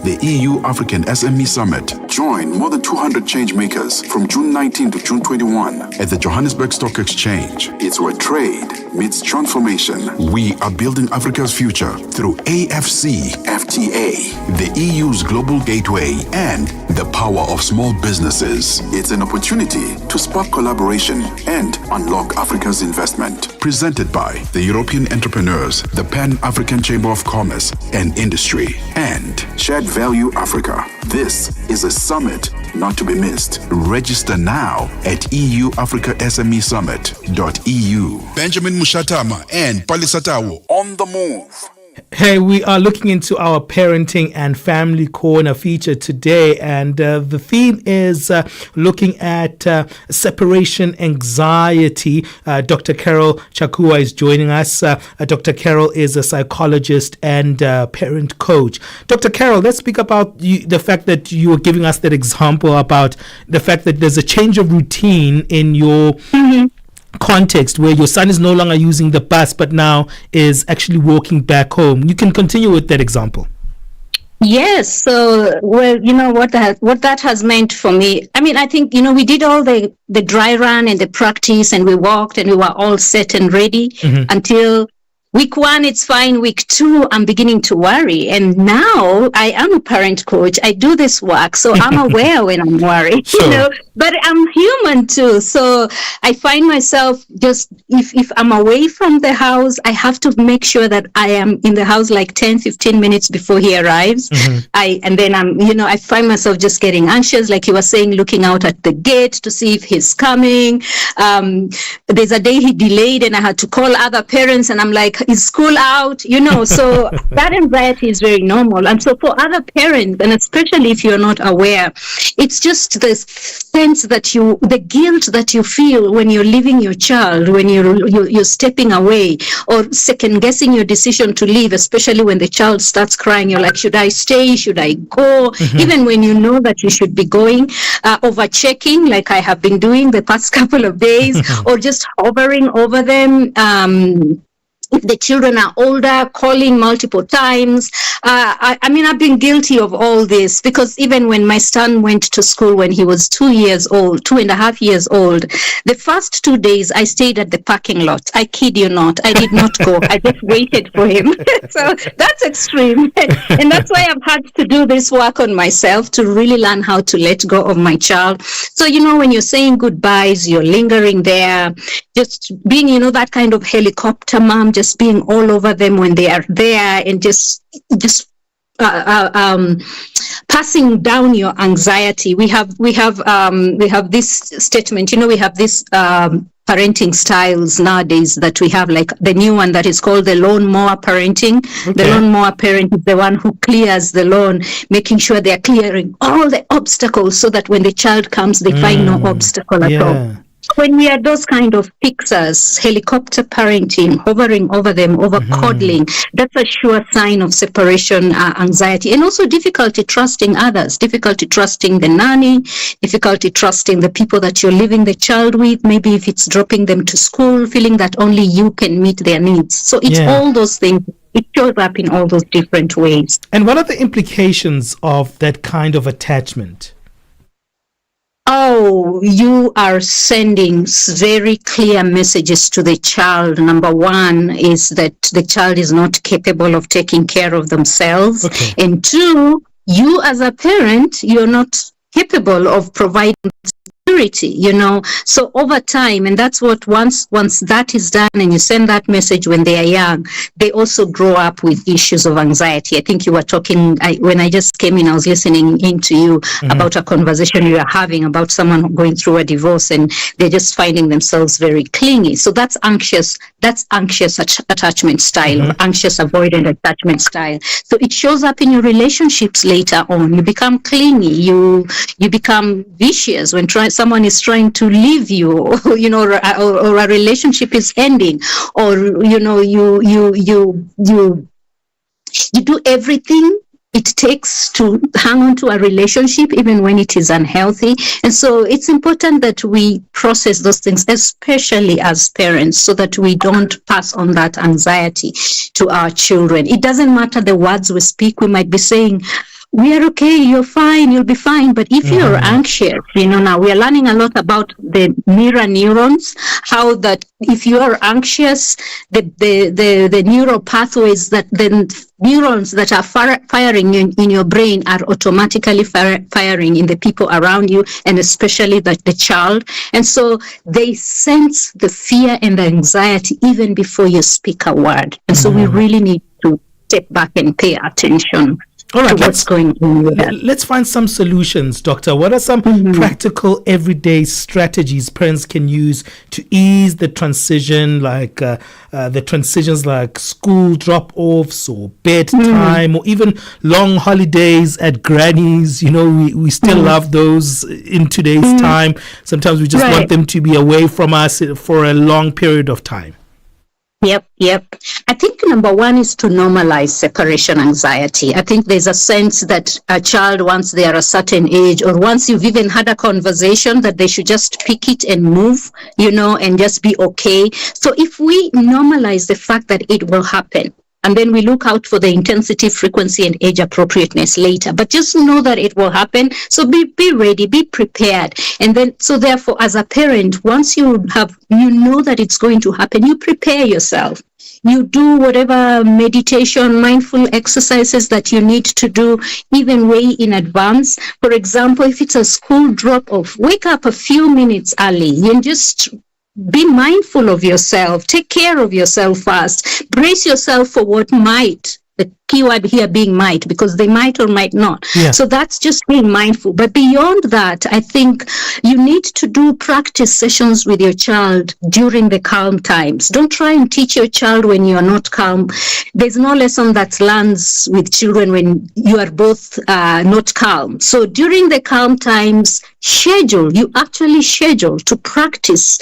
The EU-African SME Summit. Join more than 200 change makers from June 19 to June 21 at the Johannesburg Stock Exchange. It's where trade meets transformation. We are building Africa's future through AFCFTA, the EU's global gateway, and the power of small businesses. It's an opportunity to spark collaboration and unlock Africa's investment. Presented by the European Entrepreneurs, the Pan-African Chamber of Commerce and Industry, and Shared Value Africa. This is a summit not to be missed. Register now at euafricasmesummit.eu. Benjamin Moshatama and Palisatawo on the move. Hey, we are looking into our parenting and family corner feature today, and the theme is looking at separation anxiety. Dr. Carol Chakua is joining us. Dr. Carol is a psychologist and parent coach. Dr. Carol, let's speak about the fact that you were giving us that example about the fact that there's a change of routine in your context where your son is no longer using the bus but now is actually walking back home. You can continue with that example. Yes. So, well, what that has meant for me. I mean, I think, we did all the dry run and the practice, and we walked and we were all set and ready until week 1, it's fine. Week 2, I'm beginning to worry. And now I am a parent coach. I do this work. So I'm aware when I'm worried, but I'm human too. So I find myself just, if I'm away from the house, I have to make sure that I am in the house like 10, 15 minutes before he arrives. And then I find myself just getting anxious, like you were saying, looking out at the gate to see if he's coming. There's a day he delayed and I had to call other parents, and I'm like, is school out? So that anxiety is very normal. And so for other parents, and especially if you're not aware, it's just this sense that the guilt that you feel when you're leaving your child, when you're stepping away or second guessing your decision to leave, especially when the child starts crying, you're like, should I stay? Should I go? Even when you know that you should be going, over checking like I have been doing the past couple of days, or just hovering over them. If the children are older, calling multiple times. I mean, I've been guilty of all this because even when my son went to school when he was 2.5 years old, the first 2 days I stayed at the parking lot. I kid you not. I did not go. I just waited for him. So that's extreme. And that's why I've had to do this work on myself to really learn how to let go of my child. So, when you're saying goodbyes, you're lingering there, just being, that kind of helicopter mom, just being all over them when they are there and just passing down your anxiety. We have this statement, we have this parenting styles nowadays that we have, like the new one that is called the lawnmower parenting. Okay. The lawnmower parent is the one who clears the lawn, making sure they are clearing all the obstacles so that when the child comes, they find no obstacle at all. When we are those kind of fixers, helicopter parenting, hovering over them, over coddling, that's a sure sign of separation anxiety. And also difficulty trusting others, difficulty trusting the nanny, difficulty trusting the people that you're leaving the child with, maybe if it's dropping them to school, feeling that only you can meet their needs. So it's all those things. It shows up in all those different ways. And what are the implications of that kind of attachment? Oh, you are sending very clear messages to the child. Number one is that the child is not capable of taking care of themselves. Okay. And two, you as a parent, you're not capable of providing security, So over time, and that's what once that is done and you send that message when they are young, they also grow up with issues of anxiety. I think you were talking, when I just came in, I was listening into you about a conversation you were having about someone going through a divorce and they're just finding themselves very clingy. So that's anxious attachment style, or anxious avoidant attachment style. So it shows up in your relationships later on. You become clingy, you become vicious when someone is trying to leave you, or a relationship is ending, or you do everything it takes to hang on to a relationship, even when it is unhealthy. And so it's important that we process those things, especially as parents, so that we don't pass on that anxiety to our children. It doesn't matter the words we speak. We might be saying, we are okay, you're fine, you'll be fine. But if you're anxious, now we are learning a lot about the mirror neurons, how that if you are anxious, the neural pathways, that the neurons that are firing in your brain are automatically firing in the people around you, and especially the child. And so they sense the fear and the anxiety even before you speak a word. And so we really need to step back and pay attention. All right, what's going on with that. Let's find some solutions, Doctor. What are some practical everyday strategies parents can use to ease the transition, like the transitions like school drop-offs or bedtime or even long holidays at granny's? We still love those in today's time. Sometimes we just want them to be away from us for a long period of time. Yep. I think number one is to normalize separation anxiety. I think there's a sense that a child, once they are a certain age, or once you've even had a conversation, that they should just pick it and move, and just be okay. So if we normalize the fact that it will happen, and then we look out for the intensity, frequency, and age appropriateness later. But just know that it will happen. So be ready, be prepared. And then, so therefore, as a parent, once you know that it's going to happen, you prepare yourself. You do whatever meditation, mindful exercises that you need to do, even way in advance. For example, if it's a school drop-off, wake up a few minutes early and just be mindful of yourself. Take care of yourself first. Brace yourself for what might The keyword here being might, because they might or might not. Yeah. So that's just being mindful. But beyond that, I think you need to do practice sessions with your child during the calm times. Don't try and teach your child when you are not calm. There's no lesson that lands with children when you are both not calm. So during the calm times, you actually schedule to practice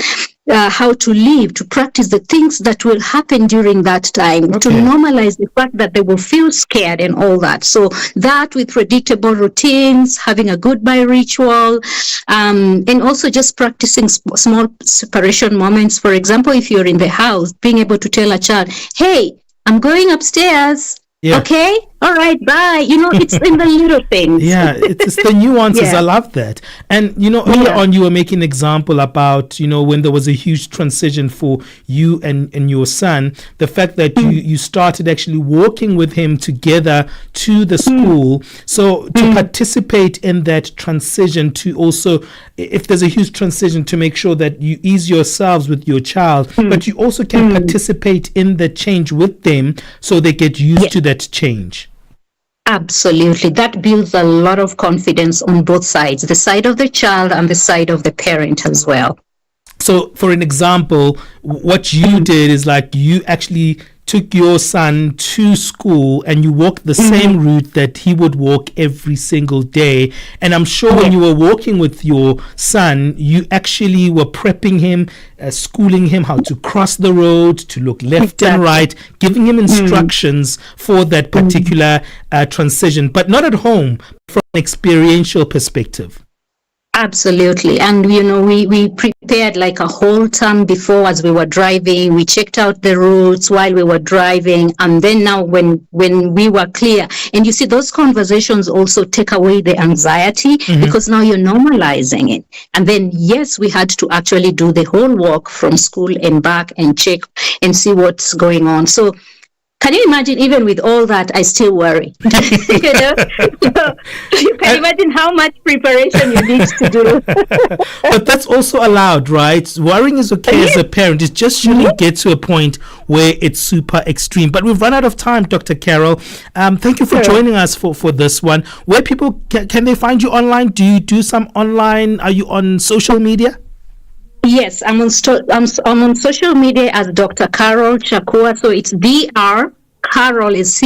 how to live, to practice the things that will happen during that time, to normalize the fact that they will feel scared and all that. So that with predictable routines, having a goodbye ritual, and also just practicing small separation moments. For example, if you're in the house, being able to tell a child, hey, I'm going upstairs. Yeah. Okay. All right. Bye. It's in the little things. Yeah. It's the nuances. Yeah. I love that. And, earlier on, you were making an example about, when there was a huge transition for you and your son, the fact that you started actually walking with him together to the school. So to participate in that transition, to also, if there's a huge transition, to make sure that you ease yourselves with your child, but you also can participate in the change with them so they get used to that change. Absolutely. That builds a lot of confidence on both sides, the side of the child and the side of the parent as well. So, for an example, what you did is like you actually took your son to school and you walked the same route that he would walk every single day. And I'm sure when you were walking with your son, you actually were prepping him, schooling him how to cross the road, to look left and right, giving him instructions for that particular transition, but not at home, from an experiential perspective. Absolutely. And, we prepared like a whole term before as we were driving. We checked out the routes while we were driving. And then now when we were clear, and you see, those conversations also take away the anxiety because now you're normalizing it. And then, yes, we had to actually do the whole walk from school and back and check and see what's going on. So, can you imagine, even with all that, I still worry? You can imagine how much preparation you need to do. But that's also allowed, right? Worrying is okay as a parent. It just shouldn't get to a point where it's super extreme. But we've run out of time, Dr. Carol. Thank you for joining us for this one. Where people, can they find you online? Do you do some online? Are you on social media? Yes, I'm on social media as Dr. Carol Chakua. So it's Dr. Carol is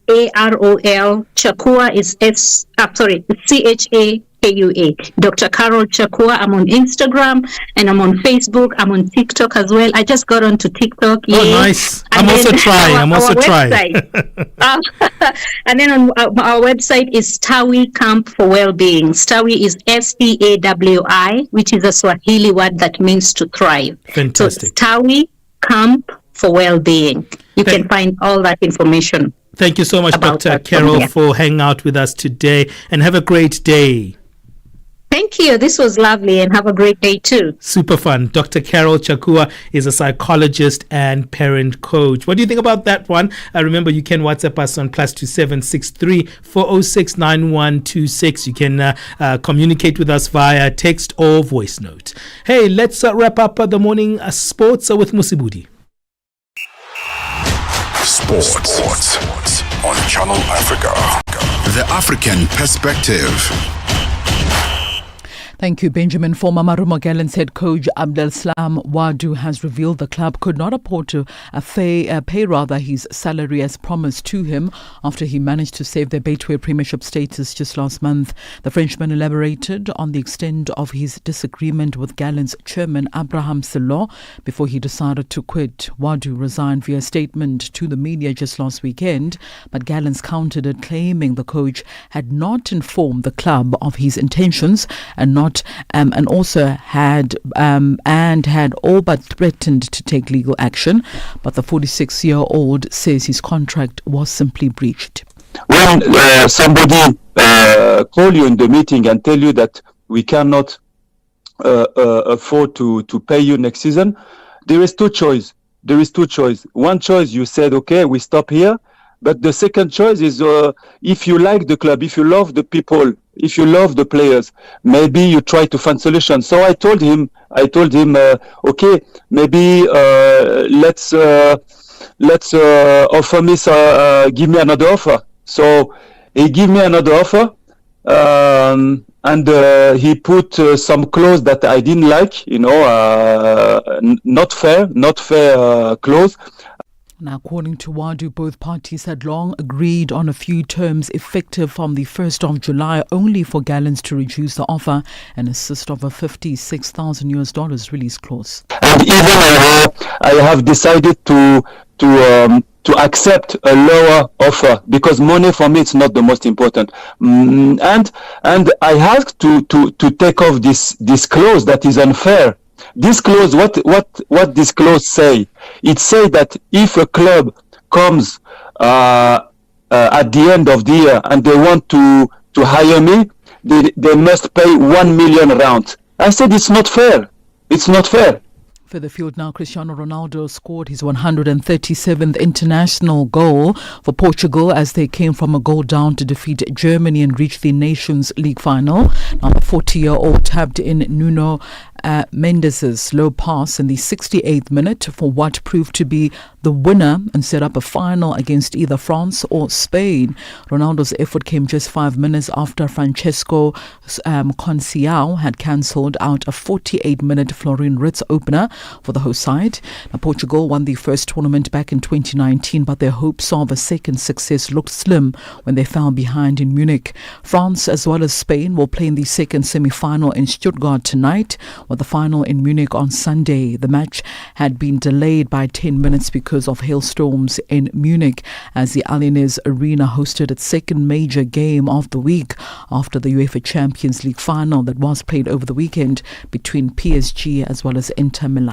CAROL. Chakua is CHAKUA. Dr. Carol Chakua. I'm on Instagram and I'm on Facebook. I'm on TikTok as well. I just got onto TikTok. Oh, nice. I'm also trying. And then on our website is Stawi Camp for Wellbeing. Stawi is STAWI, which is a Swahili word that means to thrive. Fantastic. So Stawi Camp for Wellbeing. You can find all that information. Thank you so much, Dr. Carol, for hanging out with us today, and have a great day. Thank you. This was lovely, and have a great day too. Super fun. Dr. Carol Chakua is a psychologist and parent coach. What do you think about that one? Remember, you can WhatsApp us on +2763 406 9126. You can communicate with us via text or voice note. Hey, let's wrap up the morning sports with Musibudi. Sports on Channel Africa. The African perspective. Thank you, Benjamin. Former Marumo Gallants head coach Abdel Salam Wadu has revealed the club could not afford to pay his salary as promised to him after he managed to save their Betway Premiership status just last month. The Frenchman elaborated on the extent of his disagreement with Gallants chairman Abraham Selo before he decided to quit. Wadu resigned via statement to the media just last weekend, but Gallants countered it, claiming the coach had not informed the club of his intentions and also had all but threatened to take legal action. But the 46-year-old says his contract was simply breached. When somebody call you in the meeting and tell you that we cannot afford to pay you next season, there is two choices. One choice, you said, okay, we stop here. But the second choice is if you like the club, if you love the people, if you love the players, maybe you try to find solutions. So I told him, okay, maybe let's let's offer me, give me another offer. So he gave me another offer, and he put some clause that I didn't like, not fair clause. Now, according to Wadu, both parties had long agreed on a few terms effective from the 1st of July, only for Gallants to reduce the offer and assist of a $56,000 release clause. And even I have decided to accept a lower offer, because money for me is not the most important. And I have to take off this clause that is unfair. This clause, what this clause say? It say that if a club comes at the end of the year and they want to hire me, they must pay 1 million round. I said it's not fair. It's not fair. For the field now, Cristiano Ronaldo scored his 137th international goal for Portugal as they came from a goal down to defeat Germany and reach the Nations League final. Now the 40-year-old tapped in Nuno Mendes' low pass in the 68th minute for what proved to be the winner and set up a final against either France or Spain. Ronaldo's effort came just 5 minutes after Francesco Conceição had cancelled out a 48-minute Florin Ritz opener for the host side. Now, Portugal won the first tournament back in 2019, but their hopes of a second success looked slim when they fell behind in Munich. France as well as Spain will play in the second semi-final in Stuttgart tonight, with the final in Munich on Sunday. The match had been delayed by 10 minutes because of hailstorms in Munich as the Allianz Arena hosted its second major game of the week after the UEFA Champions League final that was played over the weekend between PSG as well as Inter Milan.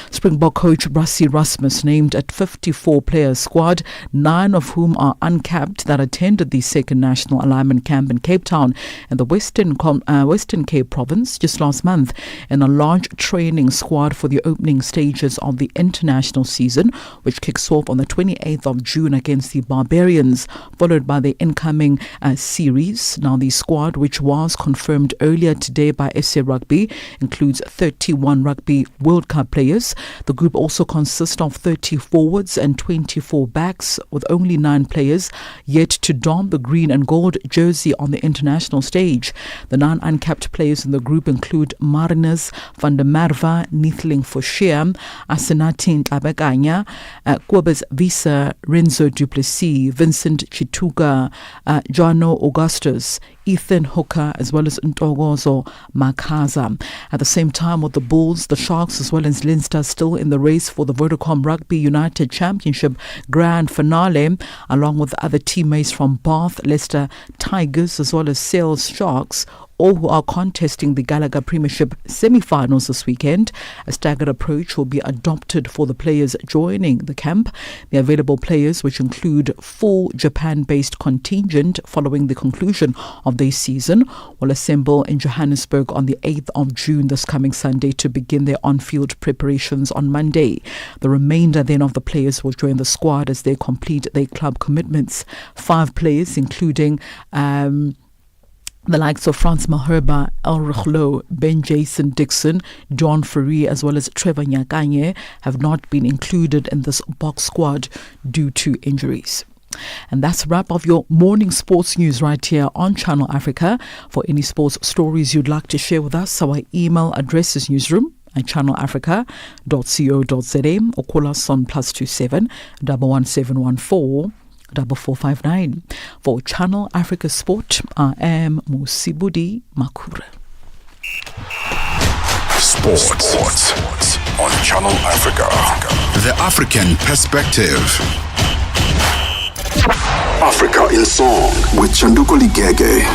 Springbok coach Rassie Rasmus named a 54-player squad, 9 of whom are uncapped, that attended the second national alignment camp in Cape Town in the Western Cape province just last month, in a large training squad for the opening stages of the international season, which kicks off on the 28th of June against the Barbarians, followed by the incoming series. Now, the squad, which was confirmed earlier today by SA Rugby, includes 31 Rugby World Cup players. The group also consists of 30 forwards and 24 backs, with only 9 players yet to don the green and gold jersey on the international stage. The 9 uncapped players in the group include Marinus van der Merwe, Neethling Forsham, Asenati Ntlabekanya, Kobus Visa, Renzo Duplessis, Vincent Chituga, Joano Augustus, Ethan Hooker, as well as Ntogozo Makaza. At the same time, with the Bulls, the Sharks, as well as Leinster still in the race for the Vodacom Rugby United Championship Grand Finale, along with other teammates from Bath, Leicester Tigers, as well as Sales Sharks, all who are contesting the Gallagher Premiership semi-finals this weekend. A staggered approach will be adopted for the players joining the camp. The available players, which include full Japan-based contingent following the conclusion of their season, will assemble in Johannesburg on the 8th of June this coming Sunday to begin their on-field preparations on Monday. The remainder then of the players will join the squad as they complete their club commitments. 5 players, including the likes of Frans Maherba, El Rukhlo, Ben Jason Dixon, John Ferry, as well as Trevor Nyakanye, have not been included in this box squad due to injuries. And that's a wrap of your morning sports news right here on Channel Africa. For any sports stories you'd like to share with us, our email address is newsroom@channelafrica.co.za or call us on +27 11714 4459. For Channel Africa Sport, I am Musibudi Makura. Sports on Channel Africa. The African perspective. Africa in Song with Chanduko Ligege.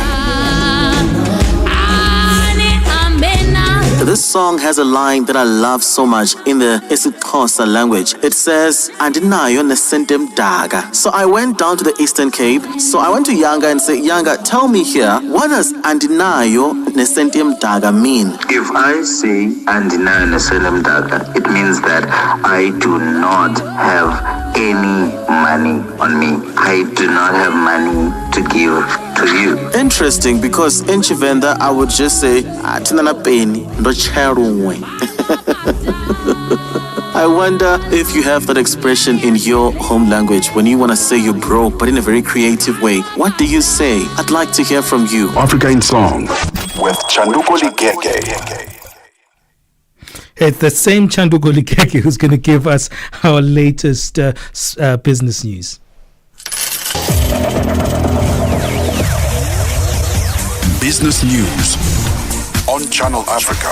This song has a line that I love so much in the isiXhosa language. It says, Andinayo nesentem daga. So I went down to the Eastern Cape. So I went to Yanga and said, Yanga, tell me here, what does Andinayo nesentem daga mean? If I say Andinayo nesentem daga, it means that I do not have any money on me. I do not have money to give to you. Interesting, because in Chivenda I would just say, Tinana Peni, ndo cherumwe. I wonder if you have that expression in your home language when you want to say you're broke, but in a very creative way. What do you say? I'd like to hear from you. Africa in Song with Chanduko Ligege. It's the same Chanduko Ligege who's going to give us our latest business news. Business news on Channel Africa.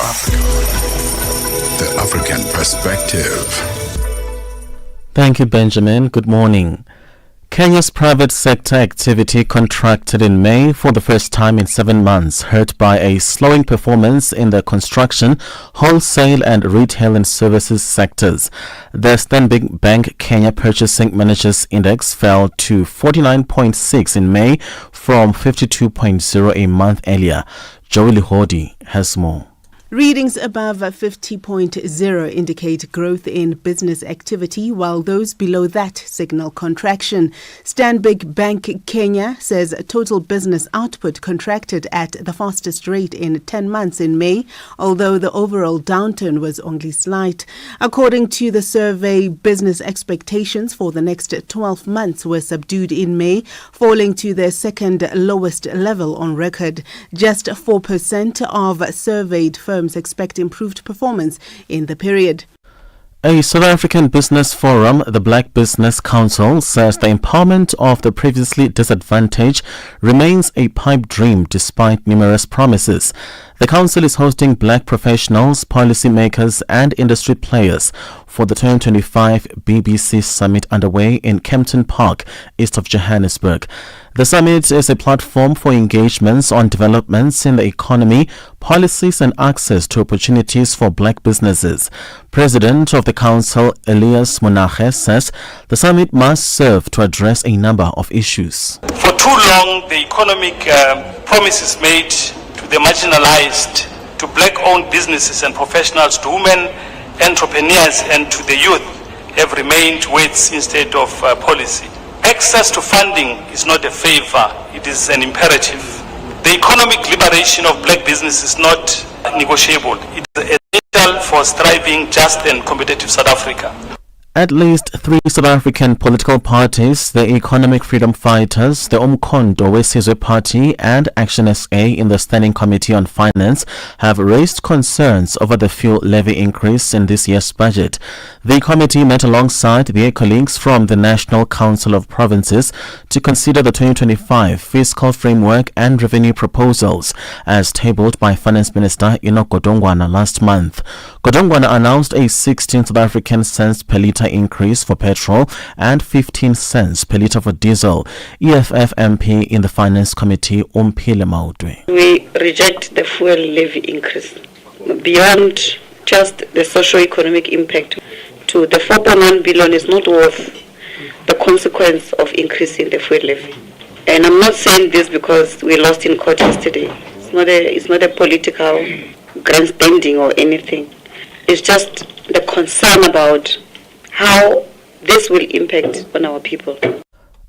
The African perspective. Thank you, Benjamin. Good morning. Kenya's private sector activity contracted in May for the first time in 7 months, hurt by a slowing performance in the construction, wholesale and retail and services sectors. The Stanbic Bank Kenya Purchasing Managers Index fell to 49.6 in May from 52.0 a month earlier. Joey Lihodi has more. Readings above 50.0 indicate growth in business activity, while those below that signal contraction. Stanbic Bank Kenya says total business output contracted at the fastest rate in 10 months in May, although the overall downturn was only slight. According to the survey, business expectations for the next 12 months were subdued in May, falling to their second lowest level on record. Just 4% of surveyed firms expect improved performance in the period. A South African business forum, the Black Business Council, says the empowerment of the previously disadvantaged remains a pipe dream despite numerous promises. The council is hosting black professionals, policymakers and industry players for the 2025 BBC Summit underway in Kempton Park, east of Johannesburg. The summit is a platform for engagements on developments in the economy, policies and access to opportunities for black businesses. President of the council, Elias Monache, says the summit must serve to address a number of issues. For too long, the economic promises made to the marginalized, to black-owned businesses and professionals, to women entrepreneurs and to the youth have remained words instead of policy. Access to funding is not a favor, it is an imperative. The economic liberation of black business is not negotiable. It is essential for striving, just and competitive South Africa. At least 3 South African political parties, the Economic Freedom Fighters, the Umkhonto weSizwe Party and Action SA in the Standing Committee on Finance, have raised concerns over the fuel levy increase in this year's budget. The committee met alongside their colleagues from the National Council of Provinces to consider the 2025 fiscal framework and revenue proposals as tabled by Finance Minister Enoch Godongwana last month. Godongwana announced a 16 South African cents per litre increase for petrol and 15 cents per litre for diesel. EFF MP in the Finance Committee, Umphile Mautwe. We reject the fuel levy increase. Beyond just the socio-economic impact, to the 4.1 billion is not worth the consequence of increasing the fuel levy. And I'm not saying this because we lost in court yesterday. It's not a political grandstanding or anything. It's just the concern about how this will impact on our people.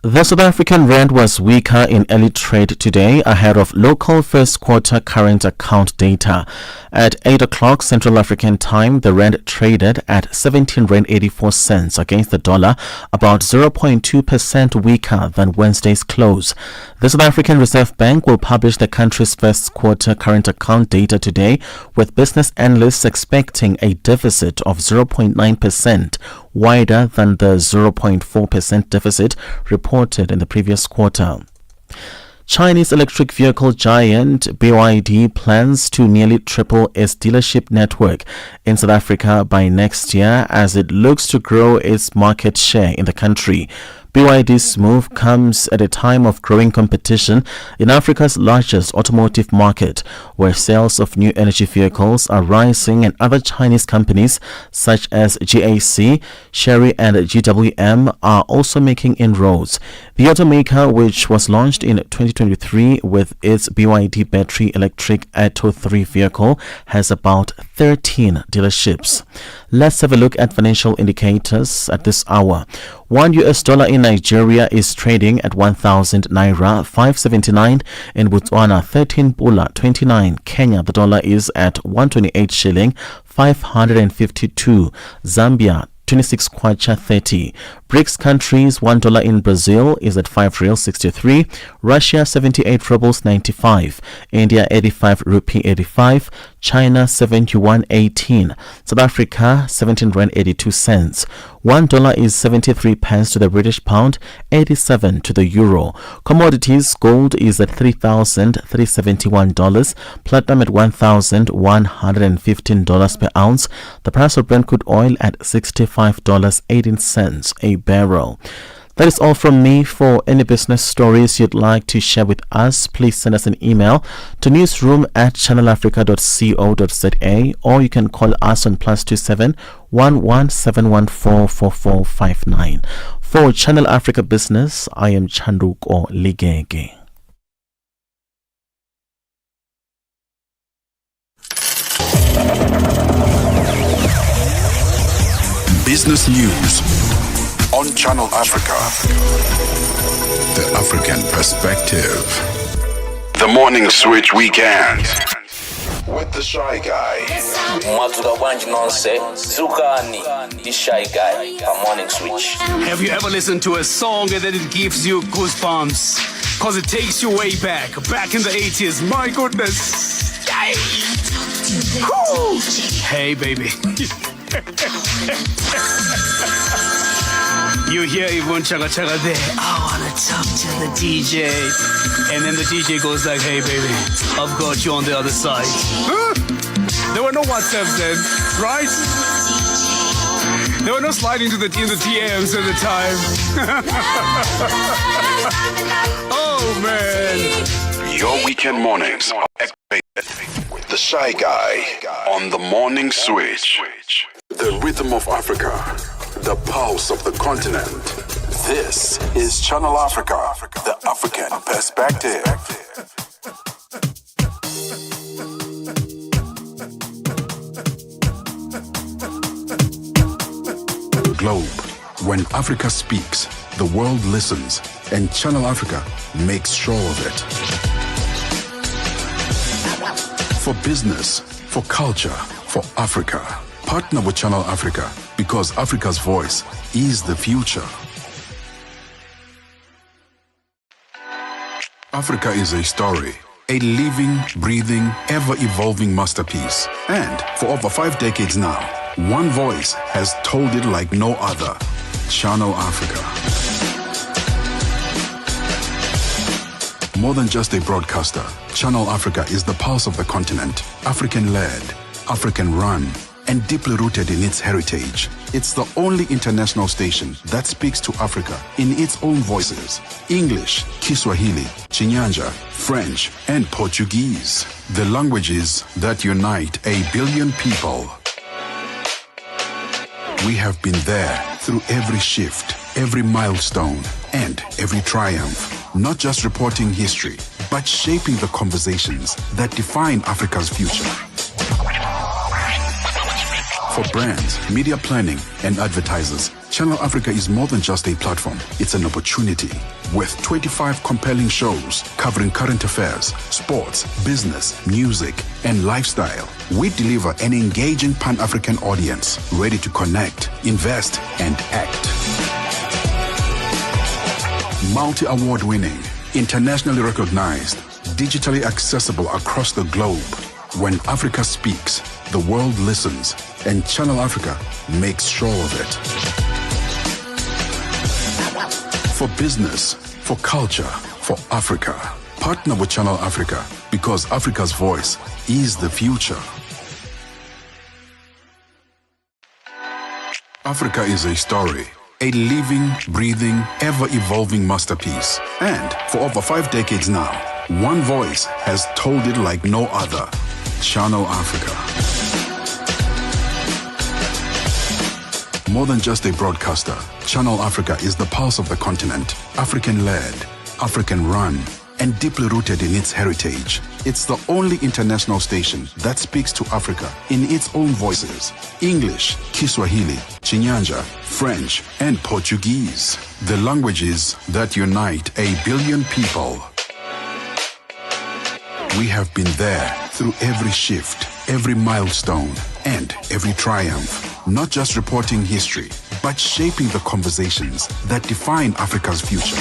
The South African rand was weaker in early trade today ahead of local first quarter current account data. At 8 o'clock Central African time, the rand traded at 17 rand 84 cents against the dollar, about 0.2% weaker than Wednesday's close. The South African Reserve Bank will publish the country's first quarter current account data today, with business analysts expecting a deficit of 0.9%, wider than the 0.4% deficit reported in the previous quarter. Chinese electric vehicle giant BYD plans to nearly triple its dealership network in South Africa by next year as it looks to grow its market share in the country. BYD's move comes at a time of growing competition in Africa's largest automotive market, where sales of new energy vehicles are rising and other Chinese companies such as GAC, Chery and GWM are also making inroads. The automaker, which was launched in 2023 with its BYD battery electric Atto 3 vehicle, has about 13 dealerships. Let's have a look at financial indicators at this hour. $1 in Nigeria is trading at 1,000 naira 579. In Botswana, 13 pula 29. Kenya, the dollar is at 128 shilling 552. Zambia 26 kwacha 30. BRICS countries, $1 in Brazil is at 5 real 63. Russia 78 rubles 95. India 85 rupee 85. China 71.18. South Africa 17 rand 82 cents. $1 is 73 pence to the British pound, 87 to the euro. Commodities, gold is at $3,371, platinum at $1,115 per ounce. The price of Brent crude oil at $65.18 a barrel. That is all from me. For any business stories you'd like to share with us, please send us an email to newsroom@channelafrica.co.za, or you can call us on +27 117144459. For Channel Africa Business, I am Chanduko Ligege. Business news on Channel Africa. The African perspective. The Morning Switch Weekend with the Shy Guy. The Shy Guy, a Morning Switch. Have you ever listened to a song and then it gives you goosebumps? Cause it takes you way back in the 80s. My goodness. Hey baby. You hear Yvonne Chaga Chaga there. I wanna talk to the DJ. And then the DJ goes like, hey baby, I've got you on the other side. There were no WhatsApps then, right? There were no sliding in the DMs at the time. Oh man. Your weekend mornings are activated with the Shy Guy on the Morning Switch. The rhythm of Africa, the pulse of the continent. This is Channel Africa, the African perspective. Globe. When Africa speaks, the world listens, and Channel Africa makes sure of it. For business, for culture, for Africa. Partner with Channel Africa, because Africa's voice is the future. Africa is a story, a living, breathing, ever-evolving masterpiece. And for over 5 decades now, one voice has told it like no other. Channel Africa. More than just a broadcaster, Channel Africa is the pulse of the continent, African-led, African-run, and deeply rooted in its heritage. It's the only international station that speaks to Africa in its own voices: English, Kiswahili, Chinyanja, French, and Portuguese. The languages that unite 1 billion people. We have been there through every shift, every milestone, and every triumph. Not just reporting history, but shaping the conversations that define Africa's future. For brands, media planning, and advertisers, Channel Africa is more than just a platform. It's an opportunity. With 25 compelling shows covering current affairs, sports, business, music, and lifestyle, we deliver an engaging Pan-African audience ready to connect, invest, and act. Multi-award winning, internationally recognized, digitally accessible across the globe. When Africa speaks, the world listens, and Channel Africa makes sure of it. For business, for culture, for Africa. Partner with Channel Africa, because Africa's voice is the future. Africa is a story, a living, breathing, ever-evolving masterpiece. And for over 5 decades now, one voice has told it like no other. Channel Africa. More than just a broadcaster, Channel Africa is the pulse of the continent, African-led, African-run, and deeply rooted in its heritage. It's the only international station that speaks to Africa in its own voices: English, Kiswahili, Chinyanja, French, and Portuguese. The languages that unite 1 billion people. We have been there through every shift, every milestone, and every triumph. Not just reporting history, but shaping the conversations that define Africa's future.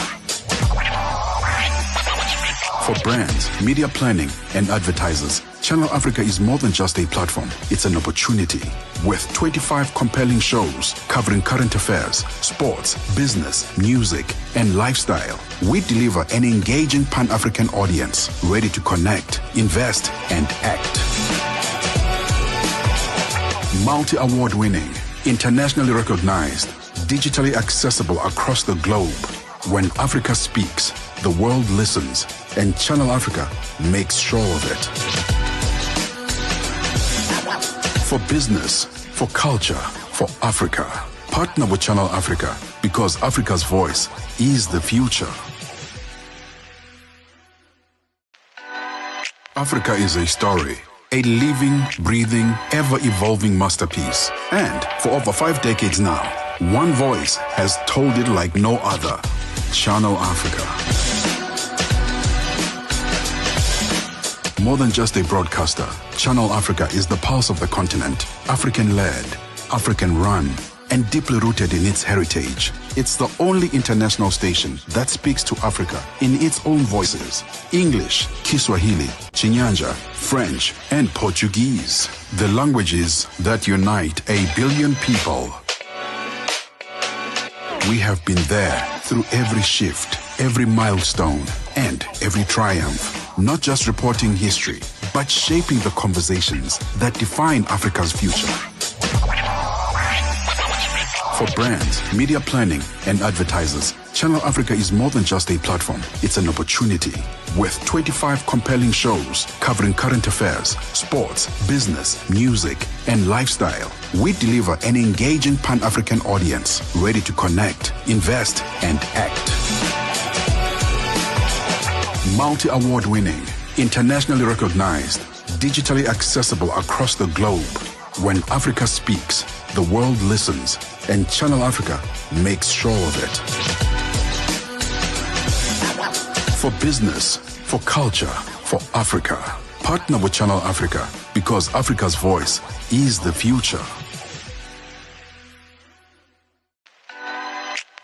For brands, media planning, and advertisers, Channel Africa is more than just a platform. It's an opportunity. With 25 compelling shows covering current affairs, sports, business, music, and lifestyle, we deliver an engaging Pan-African audience ready to connect, invest, and act. Multi-award winning, internationally recognized, digitally accessible across the globe. When Africa speaks, the world listens, and Channel Africa makes sure of it. For business, for culture, for Africa, partner with Channel Africa because Africa's voice is the future. Africa is a story. A living, breathing, ever-evolving masterpiece. And for over 5 decades now, one voice has told it like no other. Channel Africa. More than just a broadcaster, Channel Africa is the pulse of the continent. African-led, African-run, and deeply rooted in its heritage. It's the only international station that speaks to Africa in its own voices. English, Kiswahili, Chinyanja, French, and Portuguese. The languages that unite 1 billion people. We have been there through every shift, every milestone, and every triumph. Not just reporting history, but shaping the conversations that define Africa's future. For brands, media planning, and advertisers, Channel Africa is more than just a platform. It's an opportunity. With 25 compelling shows covering current affairs, sports, business, music, and lifestyle, we deliver an engaging Pan-African audience ready to connect, invest, and act. Multi-award winning, internationally recognized, digitally accessible across the globe. When Africa speaks, the world listens, and Channel Africa makes sure of it. For business, for culture, for Africa, partner with Channel Africa because Africa's voice is the future.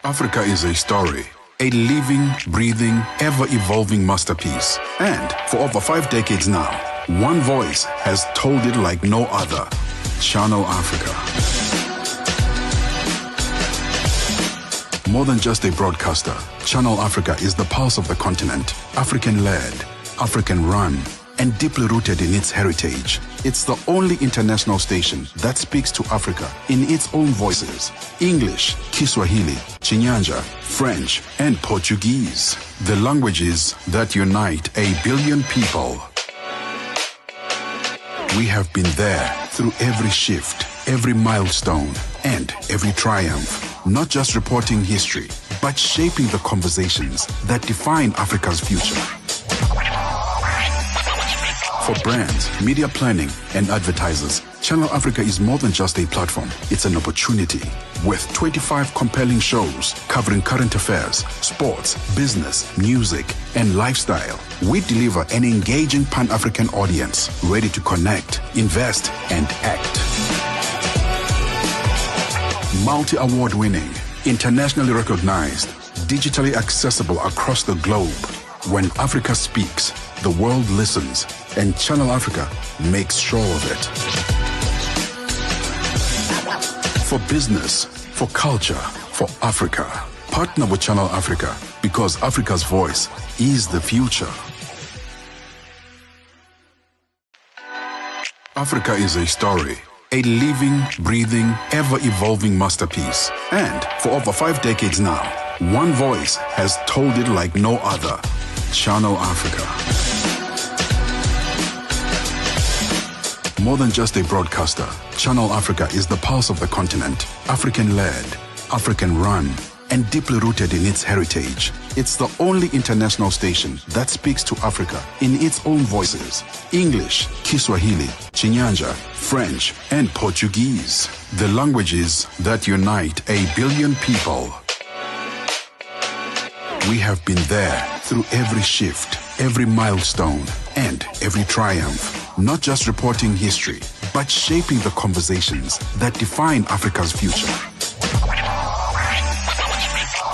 Africa is a story. A living, breathing, ever-evolving masterpiece. And for over 5 decades now, one voice has told it like no other. Channel Africa. More than just a broadcaster, Channel Africa is the pulse of the continent. African-led, African-run, and deeply rooted in its heritage. It's the only international station that speaks to Africa in its own voices. English, Kiswahili, Chinyanja, French, and Portuguese. The languages that unite 1 billion people. We have been there through every shift, every milestone, and every triumph. Not just reporting history, but shaping the conversations that define Africa's future. For brands, media planning, and advertisers, Channel Africa is more than just a platform. It's an opportunity. With 25 compelling shows covering current affairs, sports, business, music, and lifestyle, we deliver an engaging Pan-African audience ready to connect, invest, and act. Multi-award winning, internationally recognized, digitally accessible across the globe. When Africa speaks, the world listens, and Channel Africa makes sure of it. For business, for culture, for Africa, partner with Channel Africa because Africa's voice is the future. Africa is a story. A living, breathing, ever-evolving masterpiece. And for over 5 decades now, one voice has told it like no other. Channel Africa. More than just a broadcaster, Channel Africa is the pulse of the continent. African-led, African-run, and deeply rooted in its heritage. It's the only international station that speaks to Africa in its own voices. English, Kiswahili, Chinyanja, French, and Portuguese. The languages that unite 1 billion people. We have been there through every shift, every milestone, and every triumph. Not just reporting history, but shaping the conversations that define Africa's future.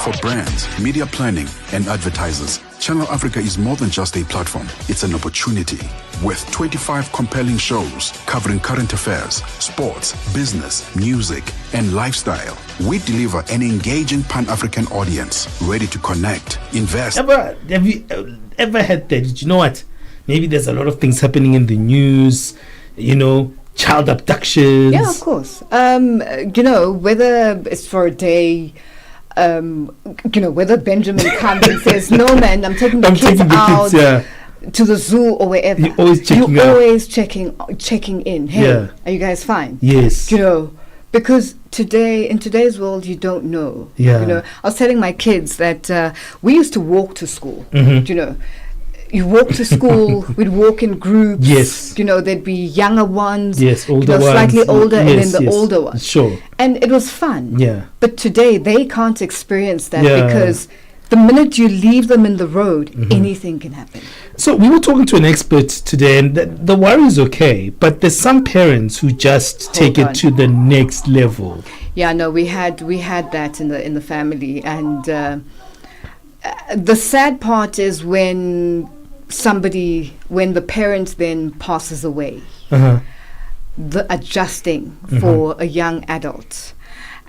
For brands, media planning, and advertisers, Channel Africa is more than just a platform. It's an opportunity. With 25 compelling shows covering current affairs, sports, business, music, and lifestyle, we deliver an engaging Pan-African audience ready to connect, invest. Have you ever had that? Did you know what? Maybe there's a lot of things happening in the news, child abductions. Yeah, of course. Whether it's for a day, whether Benjamin comes and says, "No, man, I'm taking the kids out to the zoo or wherever." You're always checking in. Hey, are you guys fine? Yes. Because in today's world, you don't know. Yeah. I was telling my kids that we used to walk to school. You walk to school, we'd walk in groups. Yes. There'd be younger ones. Yes, older ones. Slightly older, Yes, and then the older ones. Sure. And it was fun. Yeah. But today, they can't experience that because the minute you leave them in the road, anything can happen. So we were talking to an expert today, and the worry is okay, but there's some parents who just take it to the next level. Yeah, no, we had that in the family, and the sad part is when the parent then passes away, the adjusting for a young adult.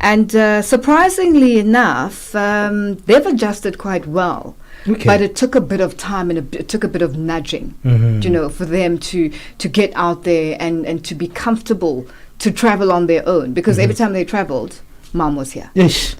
And surprisingly enough, they've adjusted quite well. Okay. But it took a bit of time and it took a bit of nudging, for them to get out there and to be comfortable to travel on their own. Because every time they traveled, mom was here. Ish.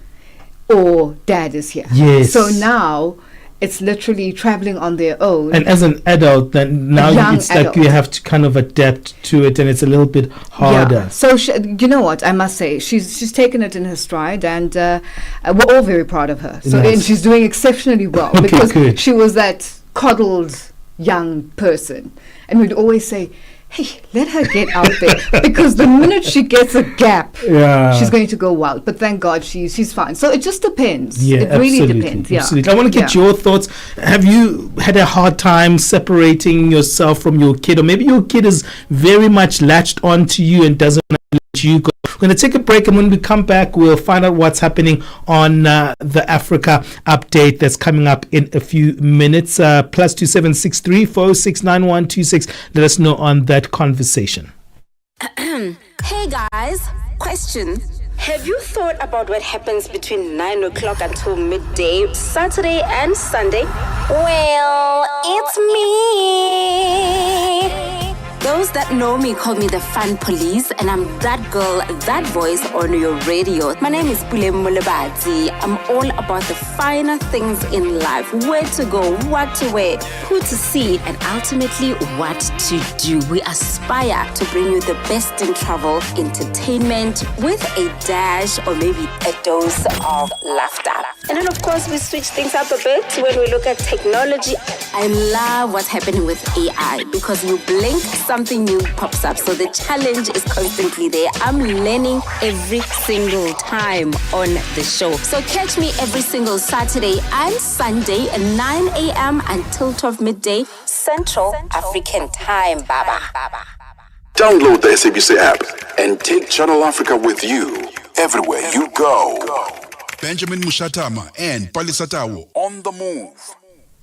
Or dad is here. Yes. So now it's literally traveling on their own. And as an adult, then now it's like you have to kind of adapt to it, and it's a little bit harder. Yeah. So you know what? I must say she's taken it in her stride, and we're all very proud of her. So Nice. and she's doing exceptionally well because she was that coddled young person, and we'd always say, "Hey, let her get out there," because the minute she gets a gap, she's going to go wild. But thank God she's fine. So it just depends. Yeah, it really depends. Yeah. Absolutely. I want to get your thoughts. Have you had a hard time separating yourself from your kid, or maybe your kid is very much latched onto you and doesn't let you go? We're going to take a break, and when we come back, we'll find out what's happening on the Africa update that's coming up in a few minutes. Plus 2763 406 9126. Let us know on that conversation. Hey guys, question. Have you thought about what happens between 9 o'clock until midday, Saturday and Sunday? Well, it's me. Those that know me call me the fun police, and I'm that girl, that voice on your radio. My name is Pule Mulebati. I'm all about the finer things in life. Where to go, what to wear, who to see, and ultimately what to do. We aspire to bring you the best in travel, entertainment, with a dash or maybe a dose of laughter. And then of course we switch things up a bit when we look at technology. I love what's happening with AI because you blink, something new pops up. So the challenge is constantly there. I'm learning every single time on the show. So catch me every single Saturday and Sunday at 9 a.m. until 12 midday Central African Time, Baba. Download the SABC app and take Channel Africa with you everywhere you go. Benjamin Moshatama and Palisatawo on the move.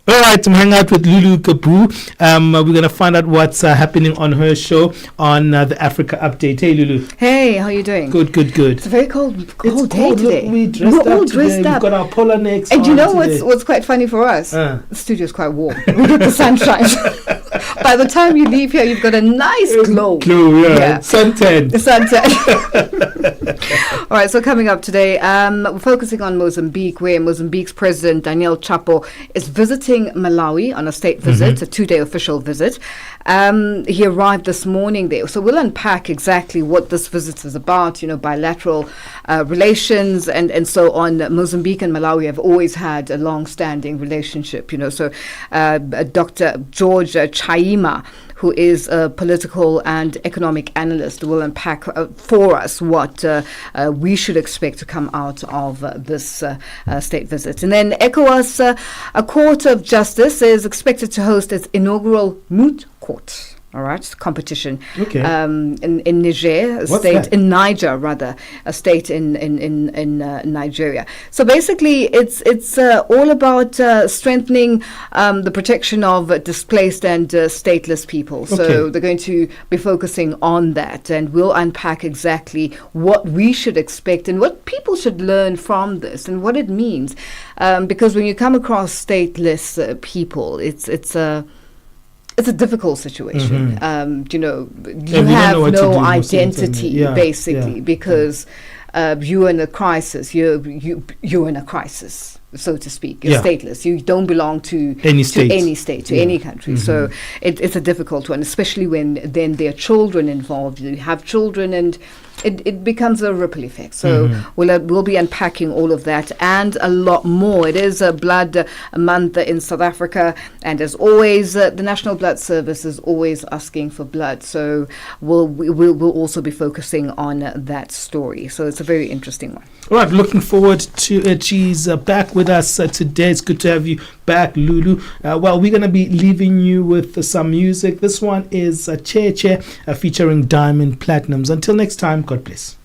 All right, I'm hanging out with Lulu Kabu. We're going to find out what's happening on her show on the Africa Update. Hey, Lulu. Hey, how are you doing? Good. It's a very cold day today. We're all dressed up. We've got our polar necks and on you know today. what's quite funny for us? The studio's quite warm. We get the sunshine. By the time you leave here, you've got a nice glow. Suntan. All right, so coming up today, we're focusing on Mozambique, where Mozambique's President Daniel Chapo is visiting Malawi on a state visit, a 2-day official visit. He arrived this morning there. So we'll unpack exactly what this visit is about, bilateral relations and so on. Mozambique and Malawi have always had a long-standing relationship, So Dr. George Chaima, who is a political and economic analyst, will unpack for us what we should expect to come out of this state visit. And then ECOWAS, a court of justice, is expected to host its inaugural moot court All right, competition. Okay. In Niger, in Niger, in Nigeria. So basically, it's all about strengthening the protection of displaced and stateless people. So they're going to be focusing on that, and we'll unpack exactly what we should expect and what people should learn from this and what it means. Because when you come across stateless people, it's a difficult situation. You have no identity, basically, because you're in a crisis. You're in a crisis, so to speak. You're stateless. You don't belong to any state, any country. So it's a difficult one, especially when then there are children involved. You have children, and it becomes a ripple effect. So we'll be unpacking all of that and a lot more. It is a blood month in South Africa, and as always, the National Blood Service is always asking for blood. So we'll also be focusing on that story. So it's a very interesting one. All right, looking forward to it. She's back with us today. It's good to have you back, Lulu. Well, we're going to be leaving you with some music. This one is Che Che featuring Diamond Platinums. Until next time, God bless.